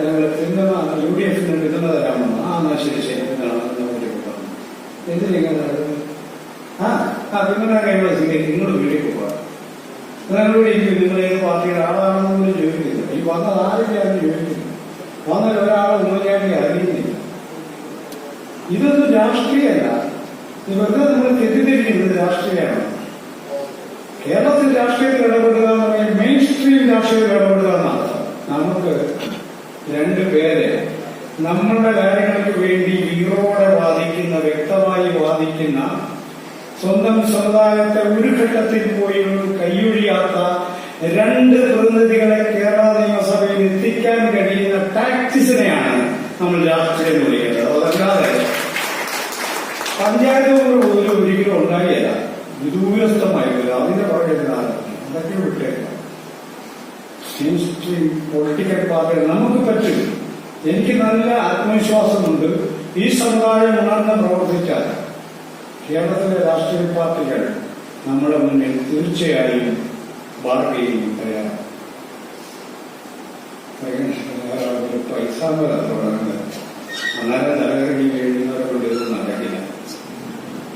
ഞങ്ങൾ പിന്തുണ UDF പിന്തുണ തരാമെന്ന്. എന്നാ ശരി എന്തിനാ പിന്തുണ കഴിയുമ്പോൾ നിങ്ങൾ വീട്ടിൽ പോകാം. നിങ്ങളോട് എനിക്ക് നിങ്ങൾ ഏത് പാർട്ടിയുടെ ആളാണെന്ന് ചോദിക്കുന്നില്ല. ഈ വന്നത് ആരൊക്കെയാണെന്ന് ചോദിക്കുന്നു. വന്നാൽ ഒരാളെ ഉമ്മൻചാണ്ടി അറിയുന്നില്ല. ഇതൊന്നും രാഷ്ട്രീയമല്ല. വെറുതെ നിങ്ങൾ തെറ്റിദ്ധരിക്കുന്നത് രാഷ്ട്രീയമാണ്. കേരളത്തിൽ രാഷ്ട്രീയത്തിൽ ഇടപെടുക എന്ന് പറഞ്ഞാൽ മെയിൻ സ്ട്രീം രാഷ്ട്രീയത്തിൽ ഇടപെടുക എന്നാണ്. നമുക്ക് രണ്ടുപേരെ നമ്മളുടെ കാര്യങ്ങൾക്ക് വേണ്ടി വീറോടെ വാദിക്കുന്ന, വ്യക്തമായി വാദിക്കുന്ന, സ്വന്തം സമുദായത്തെ ഒരു ഘട്ടത്തിൽ പോലും കൈയൊഴിയാത്ത 2 പ്രതിനിധികളെ കേരള നിയമസഭയിൽ എത്തിക്കാൻ കഴിയുന്ന ടാക്ടിക്സിനെയാണ് നമ്മൾ രാഷ്ട്രീയം എന്ന് വിളിക്കുന്നത്. അതല്ലാതെ പഞ്ചായത്ത് പോലും ഒരിക്കലും ഉണ്ടാകില്ല, വിദൂരസ്ഥമായി വരില്ല. അതിന്റെ പുറകെ അതൊക്കെ വിട്ടേക്കാം. പൊളിറ്റിക്കൽ പാർട്ടികൾ നമുക്ക് പറ്റും. എനിക്ക് നല്ല ആത്മവിശ്വാസമുണ്ട്. ഈ സമുദായം ഉണർന്ന് പ്രവർത്തിച്ചാൽ കേരളത്തിലെ രാഷ്ട്രീയ പാർട്ടികൾ നമ്മുടെ മുന്നിൽ തീർച്ചയായും ബാർഗെയിൻ തയ്യാറാണ്. പൈസ തുടങ്ങുന്നത് അന്നേരം തലകറങ്ങി വീഴുന്നവരെ കൊണ്ട് ഇതൊന്നും നടക്കില്ല.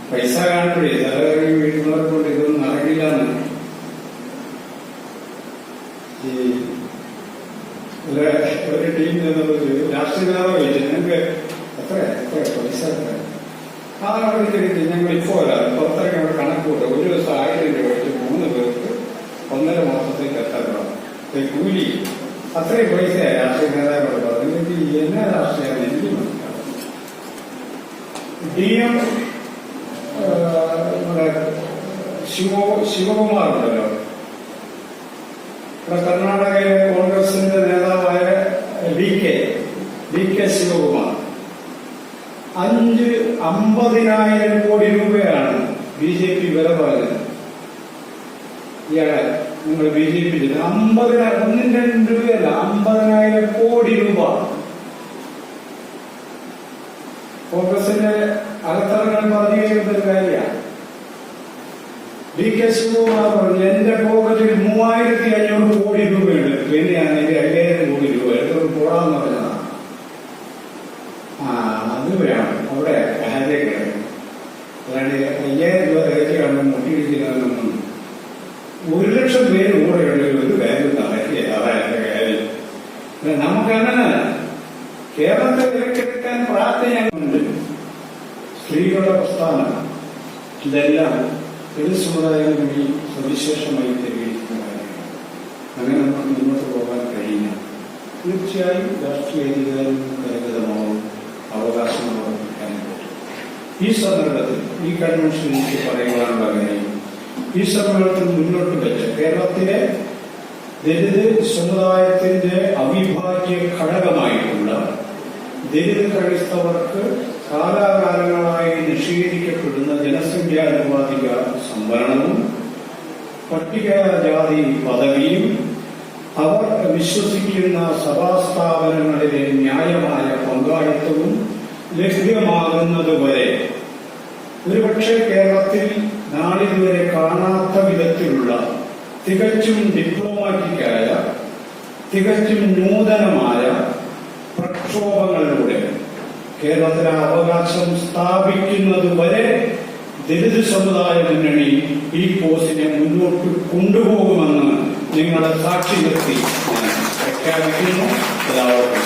പൈസ കാണുമ്പോഴേ തലകറങ്ങി വീഴുന്നവരെ കൊണ്ട് ഇതൊന്നും നടക്കില്ല എന്ന് ഈ ഒരു ടീം രാഷ്ട്രീയ നേതാവ് ചോദിച്ചു, ഞങ്ങൾക്ക് എത്ര പൈസ എത്ര ആളുകൾക്ക് ഞങ്ങൾ ഇപ്പോൾ പുറത്തേക്ക് അവിടെ കണക്ക് കൂട്ടും. ഒരു ദിവസം 1000 രൂപ വെച്ച് 3 പേർക്ക് 1.5 മാസത്തേക്ക് എത്ര രൂപ കൂലി, അത്രയും പൈസ രാഷ്ട്രീയ നേതാക്കളോട് പറഞ്ഞു. എന്നാ രാഷ്ട്രീയമാണ് എനിക്ക് മനസ്സിലാവും. DM നമ്മുടെ ശിവകുമാർ ഉണ്ടല്ലോ, ഇവിടെ കർണാടകയിലെ കോൺഗ്രസിന്റെ നേതാവായ DK ശിവകുമാർ 50,000 കോടി രൂപയാണ് BJP വില പറഞ്ഞത്. ഇയാളെ നിങ്ങൾ BJP 1-2 രൂപയല്ല, 50,000 കോടി രൂപ. കോൺഗ്രസിന്റെ അകത്തറങ്ങൾ പറഞ്ഞു കഴിയുന്നൊരു കാര്യമാണ്. DK ശിവകുമാർ പറഞ്ഞു, എന്റെ പോക്കറ്റിൽ 3,500 കോടി രൂപയുണ്ട്, പിന്നെയാണ് എന്റെ 5,000 കോടി രൂപ എടുത്തോട് പോടാന്ന് പറഞ്ഞതാണ്. അതുവരെയാണ് അവിടെ ഹാജരെ കിടക്കുന്നത്. അല്ലാണ്ട് 5,000 രൂപ തികച്ചു കാണുമ്പോൾ മുട്ടിയിടിക്കുന്നതൊന്നും 1 ലക്ഷം പേര് കൂടെ ഉണ്ടെങ്കിൽ ഒരു കാര്യം നടക്കില്ല. അതാണ് എന്റെ കാര്യം. നമുക്കങ്ങനെ കേരളത്തെ വിലക്കെടുക്കാൻ പ്രാർത്ഥനയുണ്ട്. സ്ത്രീകളുടെ പ്രസ്ഥാനം ഇതെല്ലാം ഏത് സമുദായങ്ങളും കൂടി സവിശേഷമായി തെളിയിക്കുന്ന കാര്യമാണ്. അങ്ങനെ നമുക്ക് മുന്നോട്ട് പോകാൻ കഴിയില്ല. തീർച്ചയായും രാഷ്ട്രീയ അധികാരം കരഗതമാവും, അവകാശങ്ങൾ വർദ്ധിക്കാനും പറ്റും. ഈ സന്ദർഭത്തിൽ ഈ കൺവെൻഷൻ എനിക്ക് പറയുവാനുള്ള കാര്യം, ഈ സമ്മേളനത്തിൽ മുന്നോട്ട് വെച്ച കേരളത്തിലെ ദലിത് സമുദായത്തിന്റെ അവിഭാജ്യ ഘടകമായിട്ടുള്ള ദലിത് ക്രൈസ്തവർക്ക് കാലാകാലങ്ങളായി നിഷേധിക്കപ്പെടുന്ന ജനസംഖ്യാനുപാതിക സംവരണവും പട്ടികജാതി പദവിയും അവർ വിശ്വസിക്കുന്ന സഭാസ്ഥാപനങ്ങളിലെ ന്യായമായ പങ്കാളിത്തവും ലഭ്യമാകുന്നതുവരെ ഒരുപക്ഷെ കേരളത്തിൽ നാളിതുവരെ കാണാത്ത വിധത്തിലുള്ള തികച്ചും ഡിപ്ലോമാറ്റിക്കായ, തികച്ചും നൂതനമായ പ്രക്ഷോഭങ്ങളിലൂടെ കേരളത്തിലെ അവകാശം സ്ഥാപിക്കുന്നതുവരെ ദലിത് സമുദായ മുന്നണി ഈ കോഴ്സിനെ മുന്നോട്ട് കൊണ്ടുപോകുമെന്ന് നിങ്ങളെ സാക്ഷി നിർത്തി ഞാൻ പ്രഖ്യാപിക്കുന്നു. എല്ലാവർക്കും